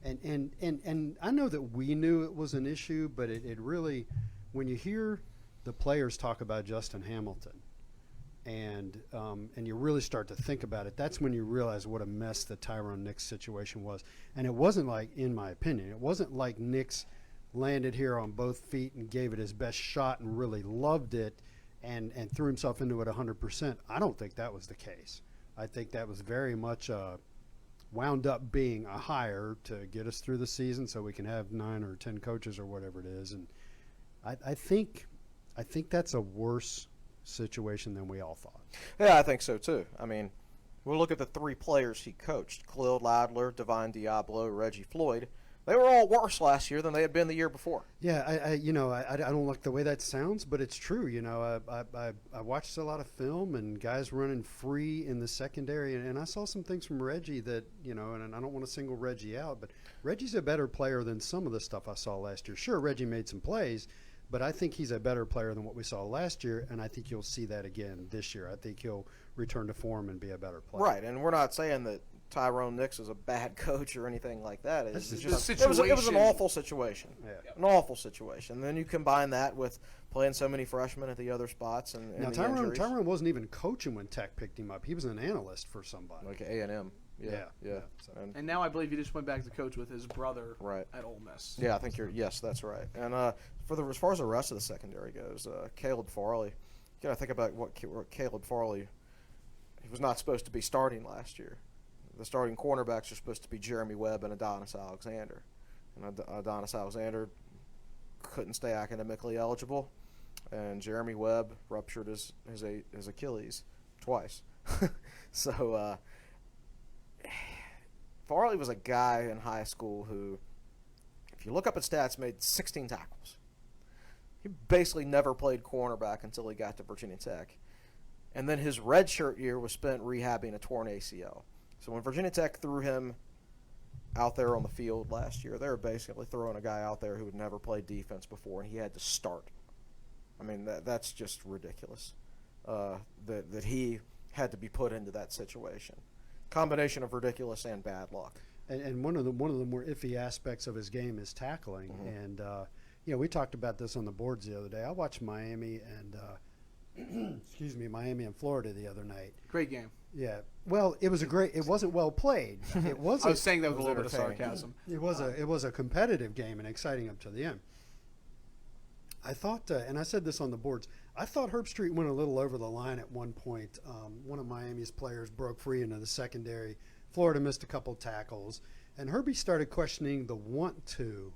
And I know that we knew it was an issue, but it really, when you hear the players talk about Justin Hamilton, and you really start to think about it, that's when you realize what a mess the Tyrone Nix situation was. And it wasn't like, in my opinion, it wasn't like Nix landed here on both feet and gave it his best shot and really loved it and threw himself into it 100%. I don't think that was the case. I think that was very much wound up being a hire to get us through the season so we can have 9 or 10 coaches or whatever it is. And I think that's a worse situation than we all thought. Yeah, I think so too. I mean, we'll look at the 3 players he coached: Khalil Ladler, Divine Diablo, Reggie Floyd. They were all worse last year than they had been the year before. Yeah, I don't like the way that sounds, but it's true. I watched a lot of film and guys running free in the secondary, and I saw some things from Reggie that, and I don't want to single Reggie out, but Reggie's a better player than some of the stuff I saw last year. Sure, Reggie made some plays, but I think he's a better player than what we saw last year, and I think you'll see that again this year. I think he'll return to form and be a better player. Right, and we're not saying that Tyrone Nix is a bad coach or anything like that. It was an awful situation. Yeah. An awful situation. Then you combine that with playing so many freshmen at the other spots and now the Tyrone wasn't even coaching when Tech picked him up. He was an analyst for somebody. like A&M. Yeah. So. And now I believe he just went back to coach with his brother Right. at Ole Miss. Yeah, I think yes, that's right. And as far as the rest of the secondary goes, Caleb Farley, you got to think about what Caleb Farley. He was not supposed to be starting last year. The starting cornerbacks are supposed to be Jeremy Webb and Adonis Alexander. And Adonis Alexander couldn't stay academically eligible, and Jeremy Webb ruptured his Achilles twice. So Farley was a guy in high school who, if you look up at stats, made 16 tackles. He basically never played cornerback until he got to Virginia Tech. And then his redshirt year was spent rehabbing a torn ACL. So when Virginia Tech threw him out there on the field last year, they were basically throwing a guy out there who had never played defense before, and he had to start. I mean, that's just ridiculous that he had to be put into that situation. Combination of ridiculous and bad luck. And one of the more iffy aspects of his game is tackling. Mm-hmm. And we talked about this on the boards the other day. I watched Miami and Miami and Florida the other night. Great game. Yeah. Well, it wasn't well played. It was. I was saying that with a was little bit of entertaining. sarcasm. It was a competitive game and exciting up to the end. I thought, and I said this on the boards, I thought Herb Street went a little over the line at one point. One of Miami's players broke free into the secondary. Florida missed a couple tackles, and Herbie started questioning the want-to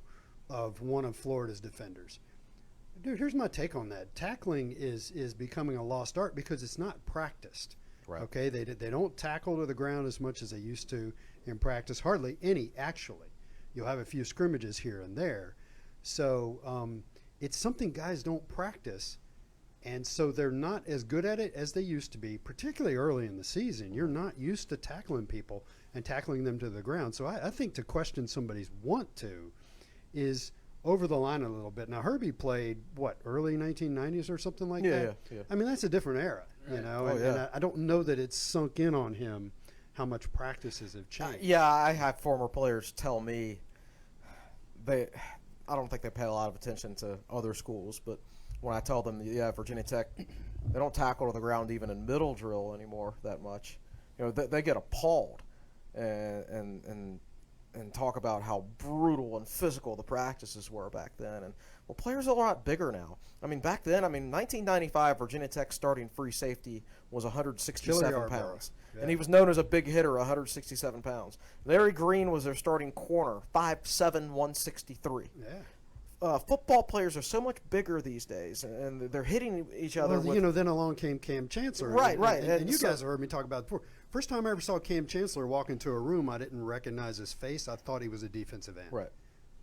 of one of Florida's defenders. Dude, here's my take on that. Tackling is becoming a lost art because it's not practiced. Right. Okay, they don't tackle to the ground as much as they used to in practice. Hardly any, actually. You'll have a few scrimmages here and there. So it's something guys don't practice, and so they're not as good at it as they used to be, particularly early in the season. You're not used to tackling people and tackling them to the ground. So I think to question somebody's want to is over the line a little bit. Now, Herbie played, early 1990s or something like that? Yeah. I mean, that's a different era, and I don't know that it's sunk in on him how much practices have changed. I have former players tell me I don't think they pay a lot of attention to other schools, but when I tell them, Virginia Tech, they don't tackle to the ground even in middle drill anymore that much. They get appalled and talk about how brutal and physical the practices were back then. And players are a lot bigger now. I mean, back then, 1995, Virginia Tech starting free safety was 167 pounds. Yeah. And he was known as a big hitter, 167 pounds. Larry Green was their starting corner, 5'7", 163. Yeah. Football players are so much bigger these days, and they're hitting each other. Well, then along came Cam Chancellor. Right. And you guys have heard me talk about it before. First time I ever saw Cam Chancellor walk into a room, I didn't recognize his face. I thought he was a defensive end. Right.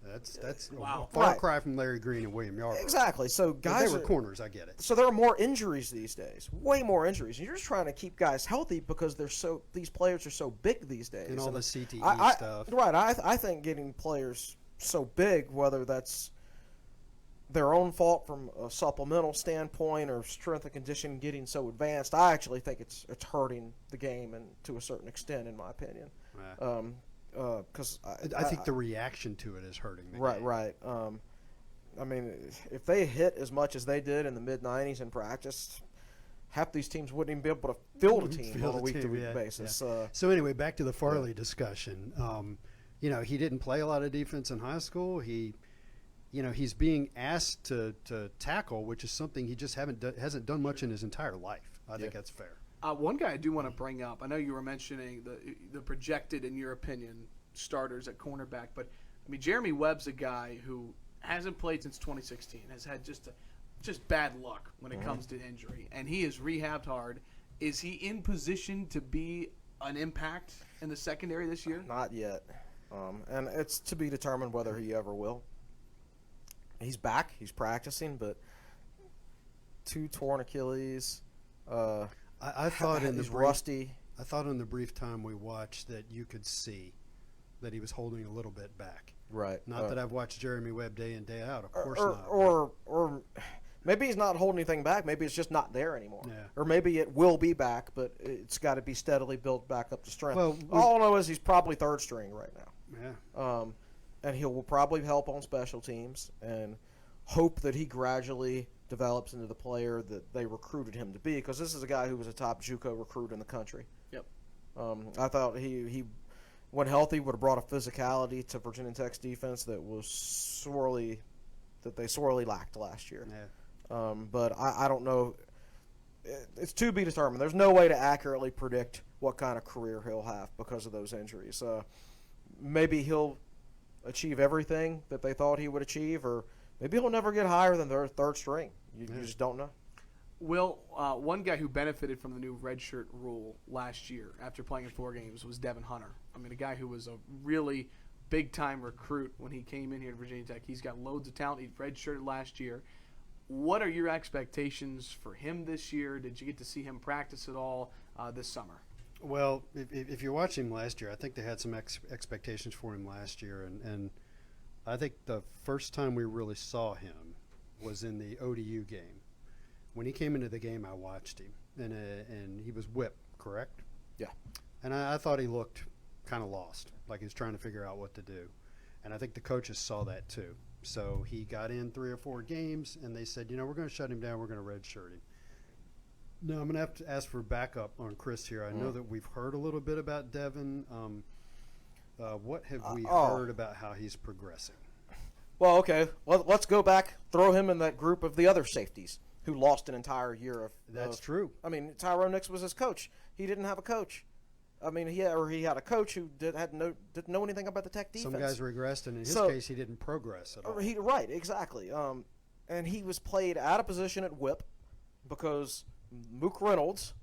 That's wow. a far cry from Larry Green and William Yarbrough. Exactly. So guys, they were corners. I get it. So there are more injuries these days, way more injuries. And you're just trying to keep guys healthy because these players are so big these days. And all the CTE stuff. Right. I think getting players so big, whether that's their own fault from a supplemental standpoint or strength and conditioning getting so advanced, I actually think it's hurting the game, and to a certain extent, in my opinion. Right. Because I think the reaction to it is hurting the game. Right. I mean, if they hit as much as they did in the mid-'90s in practice, half these teams wouldn't even be able to field a team on a week-to-week basis. Yeah. So anyway, back to the Farley discussion. He didn't play a lot of defense in high school. He's being asked to tackle, which is something he just hasn't done much in his entire life. I think that's fair. One guy I do want to bring up, I know you were mentioning the projected, in your opinion, starters at cornerback, but I mean, Jeremy Webb's a guy who hasn't played since 2016, has had just bad luck when it comes to injury, and he is rehabbed hard. Is he in position to be an impact in the secondary this year? Not yet. And it's to be determined whether he ever will. He's back. He's practicing, but 2 torn Achilles. I thought in the he's brief, rusty. I thought in the brief time we watched that you could see that he was holding a little bit back. Right. Not that I've watched Jeremy Webb day in, day out. Of course or, not. Or maybe he's not holding anything back. Maybe it's just not there anymore. Yeah. Or maybe it will be back, but it's got to be steadily built back up to strength. Well, all I know is he's probably third string right now. Yeah. And he will probably help on special teams and hope that he gradually develops into the player that they recruited him to be, because this is a guy who was a top JUCO recruit in the country. Yep. I thought he when healthy, would have brought a physicality to Virginia Tech's defense that they sorely lacked last year. Yeah. But I don't know. It's to be determined. There's no way to accurately predict what kind of career he'll have because of those injuries. Maybe he'll achieve everything that they thought he would achieve, or maybe he'll never get higher than their third string. You just don't know. Will, one guy who benefited from the new redshirt rule last year after playing in 4 games was Devin Hunter. I mean, a guy who was a really big-time recruit when he came in here to Virginia Tech. He's got loads of talent. He redshirted last year. What are your expectations for him this year? Did you get to see him practice at all this summer? Well, if you watched him last year, I think they had some expectations for him last year, and I think the first time we really saw him was in the ODU game. When he came into the game, I watched him, and he was whipped, correct? Yeah. And I thought he looked kind of lost, like he was trying to figure out what to do. And I think the coaches saw that too. So he got in 3 or 4 games, and they said, we're going to shut him down. We're going to redshirt him. Now, I'm going to have to ask for backup on Chris here. I know that we've heard a little bit about Devin. What have we heard about how he's progressing? Well, okay. Let's go back, throw him in that group of the other safeties who lost an entire year of. That's true. I mean, Tyrone Nix was his coach. He didn't have a coach. I mean, he had a coach who didn't know anything about the Tech defense. Some guys regressed, and in his case, he didn't progress at all. Right, exactly. And he was played out of position at whip because Mook Reynolds,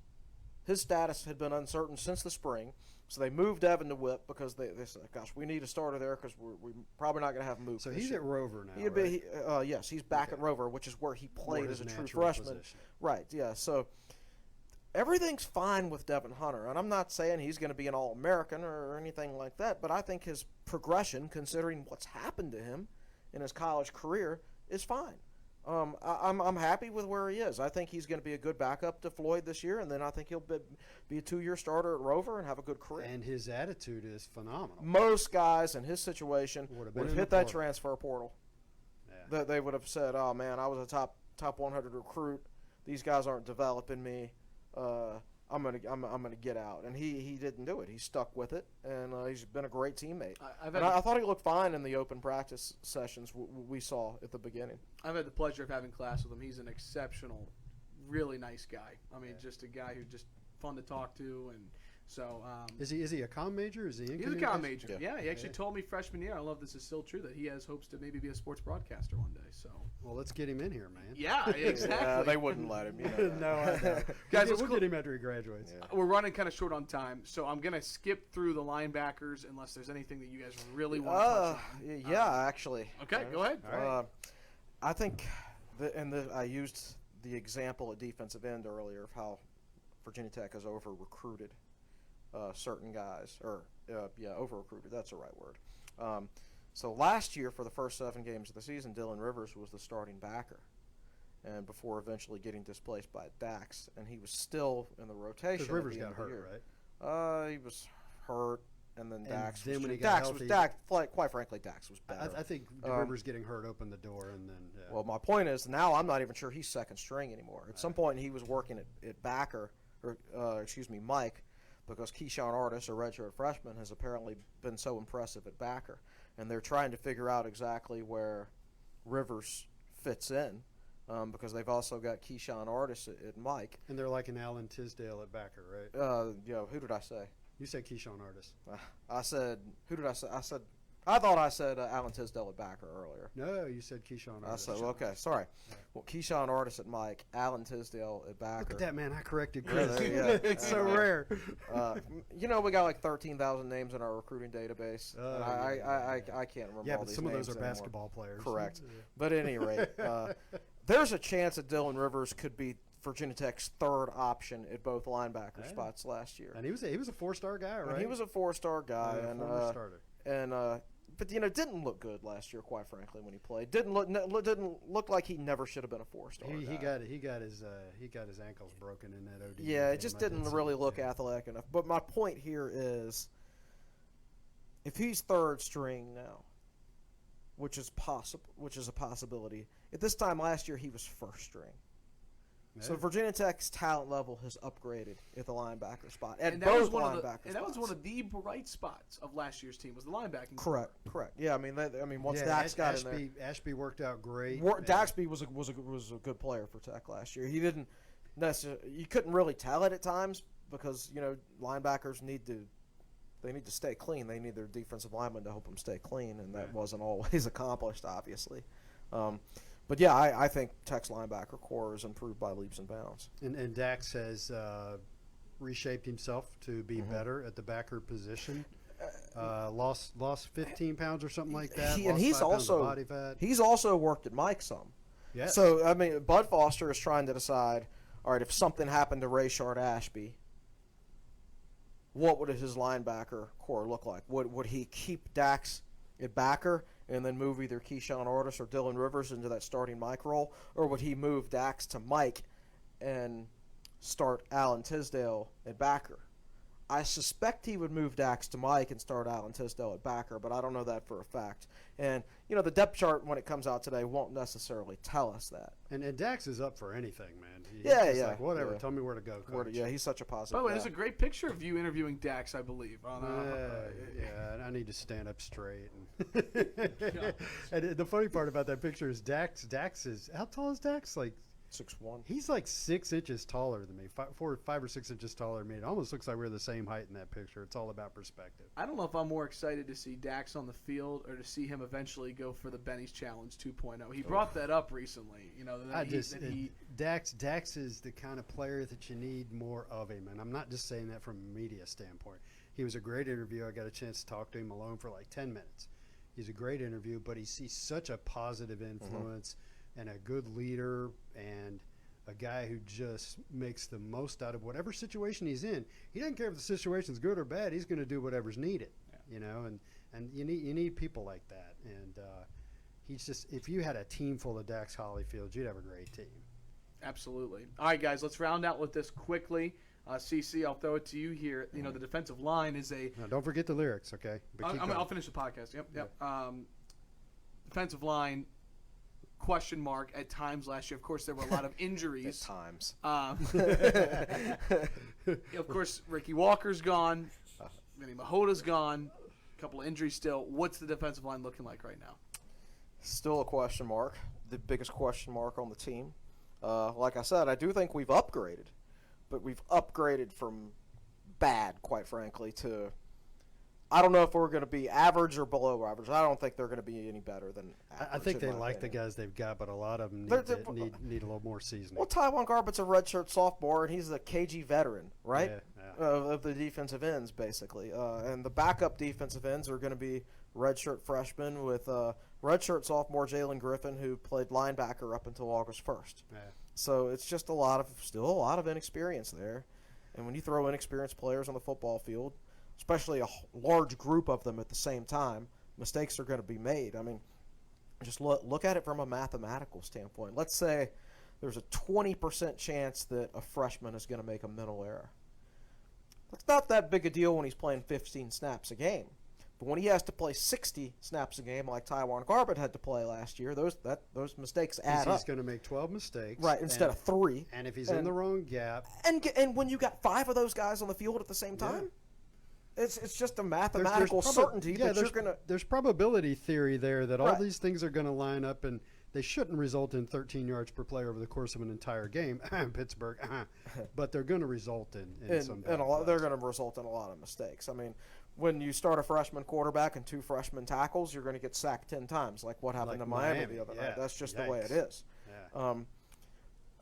his status had been uncertain since the spring. So they moved Evan to whip because they said, gosh, we need a starter there because we're probably not going to have Mook. So he's at Rover now, right? Yes, he's back at Rover, which is where he played as a true freshman. Position. Right, yeah. So everything's fine with Devin Hunter. And I'm not saying he's going to be an All-American or anything like that, but I think his progression, considering what's happened to him in his college career, is fine. I'm happy with where he is. I think he's going to be a good backup to Floyd this year, and then I think he'll be a 2-year starter at Rover and have a good career. And his attitude is phenomenal. Most guys in his situation would have hit that transfer portal. Yeah. They would have said, "Oh man, I was a top 100 recruit. These guys aren't developing me. I'm gonna get out." And he didn't do it. He stuck with it, and he's been a great teammate. I thought he looked fine in the open practice sessions we saw at the beginning. I've had the pleasure of having class with him. He's an exceptional, really nice guy. I mean, just a guy who's just fun to talk to, and so. Is he a comm major? Is he in He's a comm major. Yeah. He actually told me freshman year. I love this is still true that he has hopes to maybe be a sports broadcaster one day. So. Well, let's get him in here, man. Yeah, exactly. Yeah, they wouldn't let him. No, I know. Guys, we'll get him after he graduates. Yeah. We're running kind of short on time, so I'm gonna skip through the linebackers unless there's anything that you guys really want to touch on. Yeah, actually. Okay, go ahead. All right. I think, I used the example at defensive end earlier of how Virginia Tech has over-recruited certain guys, over-recruited. That's the right word. So last year, for the first 7 games of the season, Dylan Rivers was the starting backer, and before eventually getting displaced by Dax, and he was still in the rotation. Because Rivers got hurt, right? He was hurt, and then Dax. Then when he Dax got was healthy, quite frankly, Dax was better. I think Rivers getting hurt opened the door, and then. Yeah. Well, my point is now I'm not even sure he's second string anymore. At some point, he was working at backer, Mike, because Keyshawn Artis, a redshirt freshman, has apparently been so impressive at backer. And they're trying to figure out exactly where Rivers fits in, because they've also got Keyshawn Artis at Mike. And they're like an Alan Tisdale at backer, right? Who did I say? You said Keyshawn Artis. I said, who did I say? I said I thought I said Alan Tisdale at backer earlier. No, you said Keyshawn I Artis. said, okay, sorry. Well, Keyshawn Artis at Mike, Alan Tisdale at backer. Look at that, man. I corrected Yeah, Chris. there you go. It's so rare. We got like 13,000 names in our recruiting database. And I can't remember all But these some of those names are anymore. basketball players. Correct. Yeah. But at any rate, there's a chance that Dylan Rivers could be Virginia Tech's third option at both linebacker spots last year. And he was a 4-star guy, right? And he was a 4-star guy, Yeah, and former starter. But didn't look good last year, quite frankly, when he played. Didn't look like he never should have been a 4-star. He got his ankles broken in that OD. Yeah, it game. just I did didn't see really that, look yeah. athletic enough. But my point here is, if he's third string now, which is a possibility. At this time last year, he was first string. So Yeah. Virginia Tech's talent level has upgraded at the linebacker spot. And that was one of the bright spots of last year's team was the linebacking. Correct. Yeah, once Dax got in there, Ashby worked out great. Daxby was a good player for Tech last year. He didn't necessarily. You couldn't really tell it at times because linebackers need to stay clean. They need their defensive linemen to help them stay clean, and that wasn't always accomplished, obviously. But yeah, I think Tech's linebacker core is improved by leaps and bounds. And Dax has reshaped himself to be better at the backer position. Lost 15 pounds or something like that. He's also body fat. He's also worked at Mike some. Yes. So Bud Foster is trying to decide. All right, if something happened to Rayshard Ashby, what would his linebacker core look like? Would he keep Dax at backer and then move either Keyshawn Artis or Dylan Rivers into that starting Mike role, or would he move Dax to Mike and start Alan Tisdale at backer? I suspect he would move Dax to Mike and start Alan Tisdale at backer, but I don't know that for a fact. And, the depth chart when it comes out today won't necessarily tell us that. And Dax is up for anything, man. He's like, whatever, tell me where to go, coach. He's such a positive By the way, guy. there's a great picture of you interviewing Dax, I believe. Yeah, I need to stand up straight. And the funny part about that picture is Dax is, how tall is Dax? Like 6'1". He's like 6 inches taller than me, 5 or 6 inches taller than me. It almost looks like we're the same height in that picture. It's all about perspective. I don't know if I'm more excited to see Dax on the field or to see him eventually go for the Benny's Challenge 2.0. He brought that up recently. Dax is the kind of player that you need more of him, and I'm not just saying that from a media standpoint. He was a great interview. I got a chance to talk to him alone for like 10 minutes. He's a great interview, but he's such a positive influence. And a good leader and a guy who just makes the most out of whatever situation he's in. He doesn't care if the situation's good or bad. He's going to do whatever's needed, and you need people like that. And he's just, if you had a team full of Dax Hollyfields, you'd have a great team. Absolutely. All right, guys, let's round out with this quickly. CC, I'll throw it to you here. The defensive line is a. Now, don't forget the lyrics, okay? I'll finish the podcast. Yep. Defensive line. Question mark at times last year. Of course, there were a lot of injuries. At times. Of course, Ricky Walker's gone. Vinny Mahota's gone. A couple of injuries still. What's the defensive line looking like right now? Still a question mark. The biggest question mark on the team. Like I said, I do think we've upgraded. But we've upgraded from bad, quite frankly, to... I don't know if we're going to be average or below average. I don't think they're going to be any better than average. I think they like the guys they've got, but a lot of them need a little more seasoning. Well, Tywan Garbutt's a redshirt sophomore, and he's the KG veteran, right? Yeah. Of the defensive ends, basically. And the backup defensive ends are going to be redshirt freshmen with redshirt sophomore Jalen Griffin, who played linebacker up until August 1st. Yeah. So it's just still a lot of inexperience there. And when you throw inexperienced players on the football field, especially a large group of them at the same time, mistakes are going to be made. I mean, just look at it from a mathematical standpoint. Let's say there's a 20% chance that a freshman is going to make a mental error. That's not that big a deal when he's playing 15 snaps a game. But when he has to play 60 snaps a game like Tywan Garbutt had to play last year, those mistakes add up. He's going to make 12 mistakes. Right, instead of 3. And if he's in the wrong gap. And when you got 5 of those guys on the field at the same time, yeah. It's just a mathematical certainty that you're going to... There's probability theory there that all these things are going to line up, and they shouldn't result in 13 yards per play over the course of an entire game. Pittsburgh. But they're going to result in some... they're going to result in a lot of mistakes. I mean, when you start a freshman quarterback and 2 freshman tackles, you're going to get sacked 10 times, like what happened to Miami the other night. That's just the way it is. Yeah.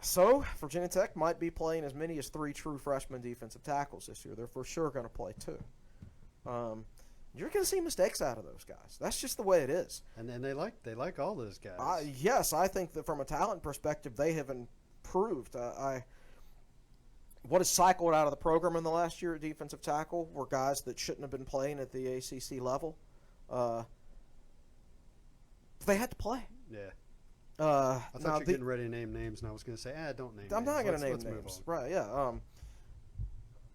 So Virginia Tech might be playing as many as 3 true freshman defensive tackles this year. They're for sure going to play 2. You're going to see mistakes out of those guys. That's just the way it is. And then they like all those guys. Yes, I think that from a talent perspective, they have improved. What has cycled out of the program in the last year at defensive tackle were guys that shouldn't have been playing at the ACC level. They had to play. Yeah. I thought you were getting ready to name names, and I was going to say, don't name names. I'm not going to name names. Right, yeah.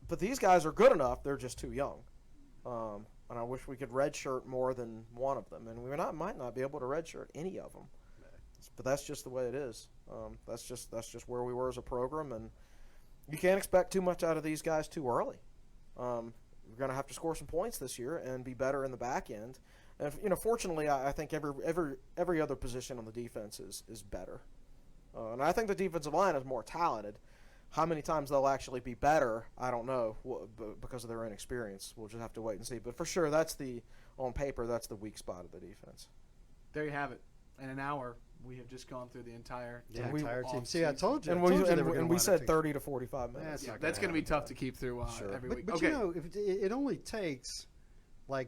But these guys are good enough. They're just too young. And I wish we could redshirt more than one of them. And we might not be able to redshirt any of them. But that's just the way it is. That's just where we were as a program, and you can't expect too much out of these guys too early. We're going to have to score some points this year and be better in the back end. And fortunately, I think every other position on the defense is better, and I think the defensive line is more talented. How many times they'll actually be better, I don't know, because of their inexperience. We'll just have to wait and see. But for sure, on paper, that's the weak spot of the defense. There you have it. In an hour, we have just gone through the entire team. See, I told you. And we said 30 to 45 minutes. That's going to be tough to keep through every week. But if it only takes,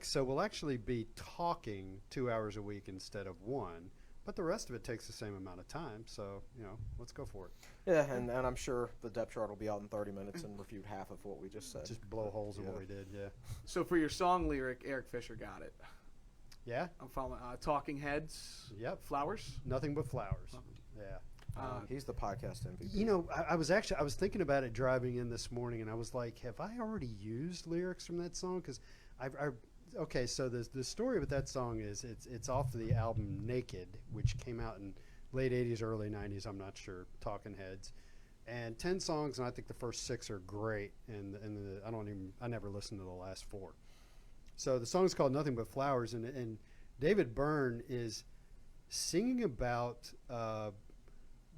so we'll actually be talking 2 hours a week instead of 1. But the rest of it takes the same amount of time, so, let's go for it. Yeah, and I'm sure the depth chart will be out in 30 minutes and refute half of what we just said. Just blow holes in what we did, yeah. So for your song lyric, Eric Fisher got it. Yeah? I'm following Talking Heads. Yep. Flowers? Nothing but flowers. Yeah. He's the podcast MVP. I was thinking about it driving in this morning, and I was like, have I already used lyrics from that song? Because okay, so the story with that song is it's off the album Naked, which came out in late 80s, early 90s, I'm not sure, Talking Heads. And 10 songs, and I think the first 6 are great, and I never listened to the last 4. So the song is called Nothing But Flowers, and David Byrne is singing about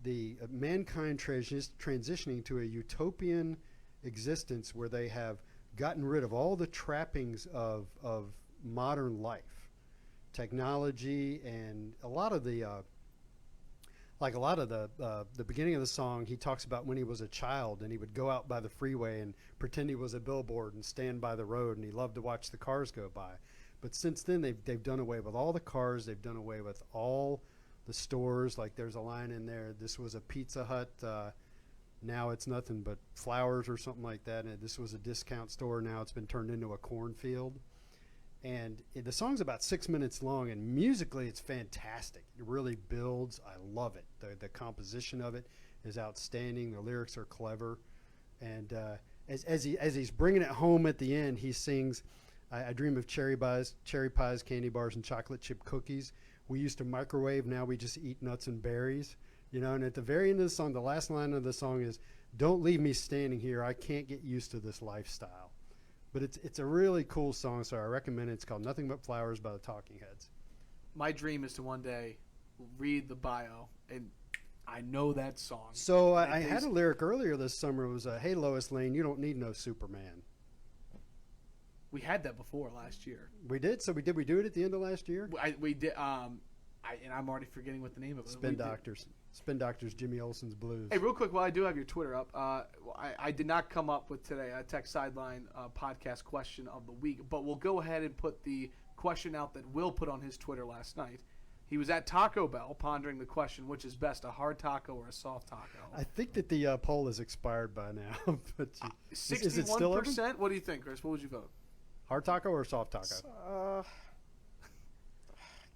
the mankind transitioning to a utopian existence where they have gotten rid of all the trappings of modern life, technology, and a lot of the beginning of the song, he talks about when he was a child and he would go out by the freeway and pretend he was a billboard and stand by the road, and he loved to watch the cars go by. But since then, they've done away with all the cars. They've done away with all the stores. Like there's a line in there, this was a Pizza Hut, now it's nothing but flowers or something like that. And this was a discount store, now it's been turned into a cornfield. And the song's about 6 minutes long, and musically it's fantastic. It really builds. I love it. The composition of it is outstanding. The lyrics are clever. And as he's bringing it home at the end, he sings, I dream of cherry pies, candy bars, and chocolate chip cookies. We used to microwave, now we just eat nuts and berries. And at the very end of the song, the last line of the song is, don't leave me standing here. I can't get used to this lifestyle. But it's a really cool song, so I recommend it. It's called Nothing But Flowers by the Talking Heads. My dream is to one day read the bio, and I know that song. So I had a lyric earlier this summer. It was, hey, Lois Lane, you don't need no Superman. We had that before last year. We did? So did we do it at the end of last year? We did. And I'm already forgetting what the name of it was. Spin Doctors, Jimmy Olsen's Blues. Hey, real quick, while I do have your Twitter up, I did not come up with today a Tech Sideline podcast question of the week, but we'll go ahead and put the question out that Will put on his Twitter last night. He was at Taco Bell pondering the question, which is best, a hard taco or a soft taco? I think that the poll is expired by now. But 61%? Is it still open? What do you think, Chris? What would you vote? Hard taco or soft taco?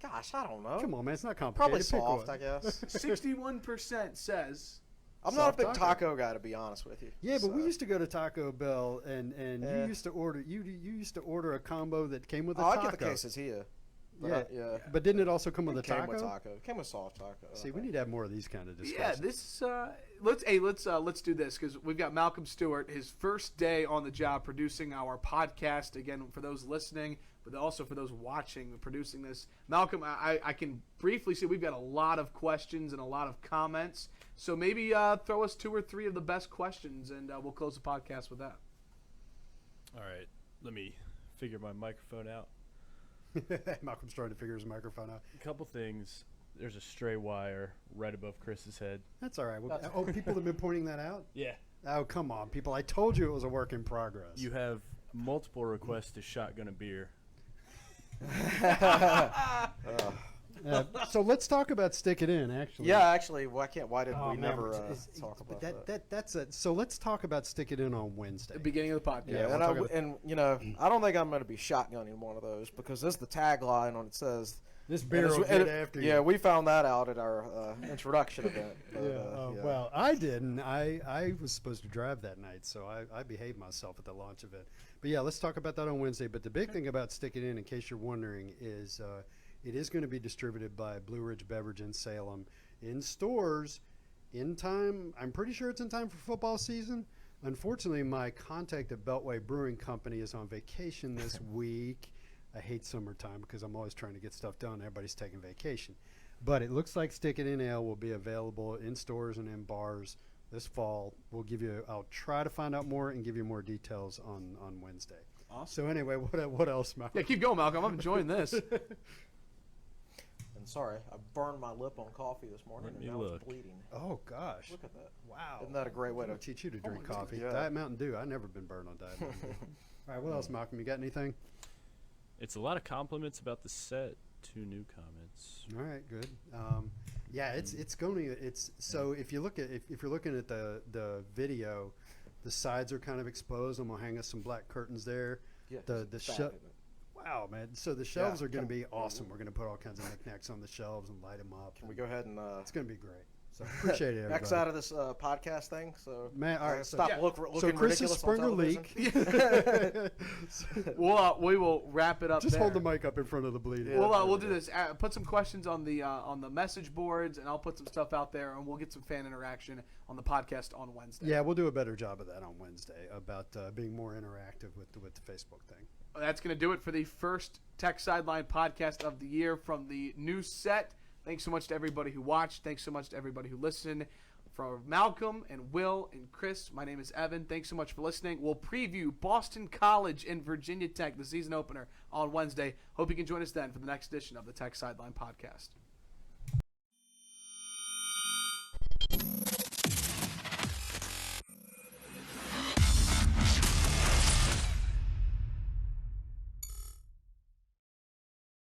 Gosh, I don't know. Come on, man. It's not complicated. Probably soft, I guess. 61% says... I'm not a big taco guy, to be honest with you. Yeah, but we used to go to Taco Bell, and you used to order a combo that came with a taco. I'd get the quesadilla. Yeah. But didn't it also come with a taco? It came with soft taco. See, we need to have more of these kind of discussions. Yeah, this let's do this, because we've got Malcolm Stewart, his first day on the job producing our podcast. Again, for those listening, but also for those watching, producing this. Malcolm, I can briefly see we've got a lot of questions and a lot of comments. So maybe throw us 2 or 3 of the best questions, and we'll close the podcast with that. All right, let me figure my microphone out. Malcolm's trying to figure his microphone out. A couple things. There's a stray wire right above Chris's head. That's all right. Oh, people have been pointing that out? Yeah. Oh, come on, people. I told you it was a work in progress. You have multiple requests to shotgun a beer. So let's talk about Stick It In, actually. Yeah, actually, why did we man, never talk but about that? that's it. So let's talk about Stick It In on Wednesday. The beginning of the podcast. Yeah, and, we'll talk I don't think I'm going to be shotgunning one of those because this is the tagline on it says. This beer will get after you. Yeah, we found that out at our introduction event. But, yeah. Well, I didn't. I was supposed to drive that night, so I behaved myself at the launch event. But yeah, let's talk about that on Wednesday. But the big thing about Stick It In case you're wondering, is it is going to be distributed by Blue Ridge Beverage in Salem in stores in time. I'm pretty sure it's in time for football season. Unfortunately, my contact at Beltway Brewing Company is on vacation this week. I hate summertime because I'm always trying to get stuff done. Everybody's taking vacation. But it looks like Stick It In Ale will be available in stores and in bars this fall. I'll try to find out more and give you more details on Wednesday. Awesome. So anyway, what else, Malcolm? Yeah, keep going, Malcolm. I'm enjoying this. And sorry, I burned my lip on coffee this morning, Let and me now look. it's bleeding. Oh, gosh. Look at that. Wow. Isn't that a great way I'm to going to teach you to drink coffee. Yeah. Diet Mountain Dew. I've never been burned on Diet Mountain Dew. All right, what else, Malcolm? You got anything? It's a lot of compliments about the set. 2 new comments. All right, good. Yeah, it's so if you look at if you're looking at the video, the sides are kind of exposed. I'm gonna hang us some black curtains there. Yeah, Wow, man! So the shelves Yeah, are gonna be awesome. We're gonna put all kinds of knickknacks on the shelves and light them up. Can we go ahead and It's gonna be great. So appreciate it, everybody. X out of this podcast thing? So Man, all right, stop yeah. looking So Chris's ridiculous on Springer television. leak. We will wrap it up. Just there. hold the mic up in front of the bleeding. Yeah. We'll do this. Put some questions on the message boards, and I'll put some stuff out there, and we'll get some fan interaction on the podcast on Wednesday. Yeah, we'll do a better job of that on Wednesday about being more interactive with the Facebook thing. That's going to do it for the first Tech Sideline podcast of the year from the new set. Thanks so much to everybody who watched. Thanks so much to everybody who listened. For Malcolm and Will and Chris, my name is Evan. Thanks so much for listening. We'll preview Boston College and Virginia Tech, the season opener, on Wednesday. Hope you can join us then for the next edition of the Tech Sideline podcast.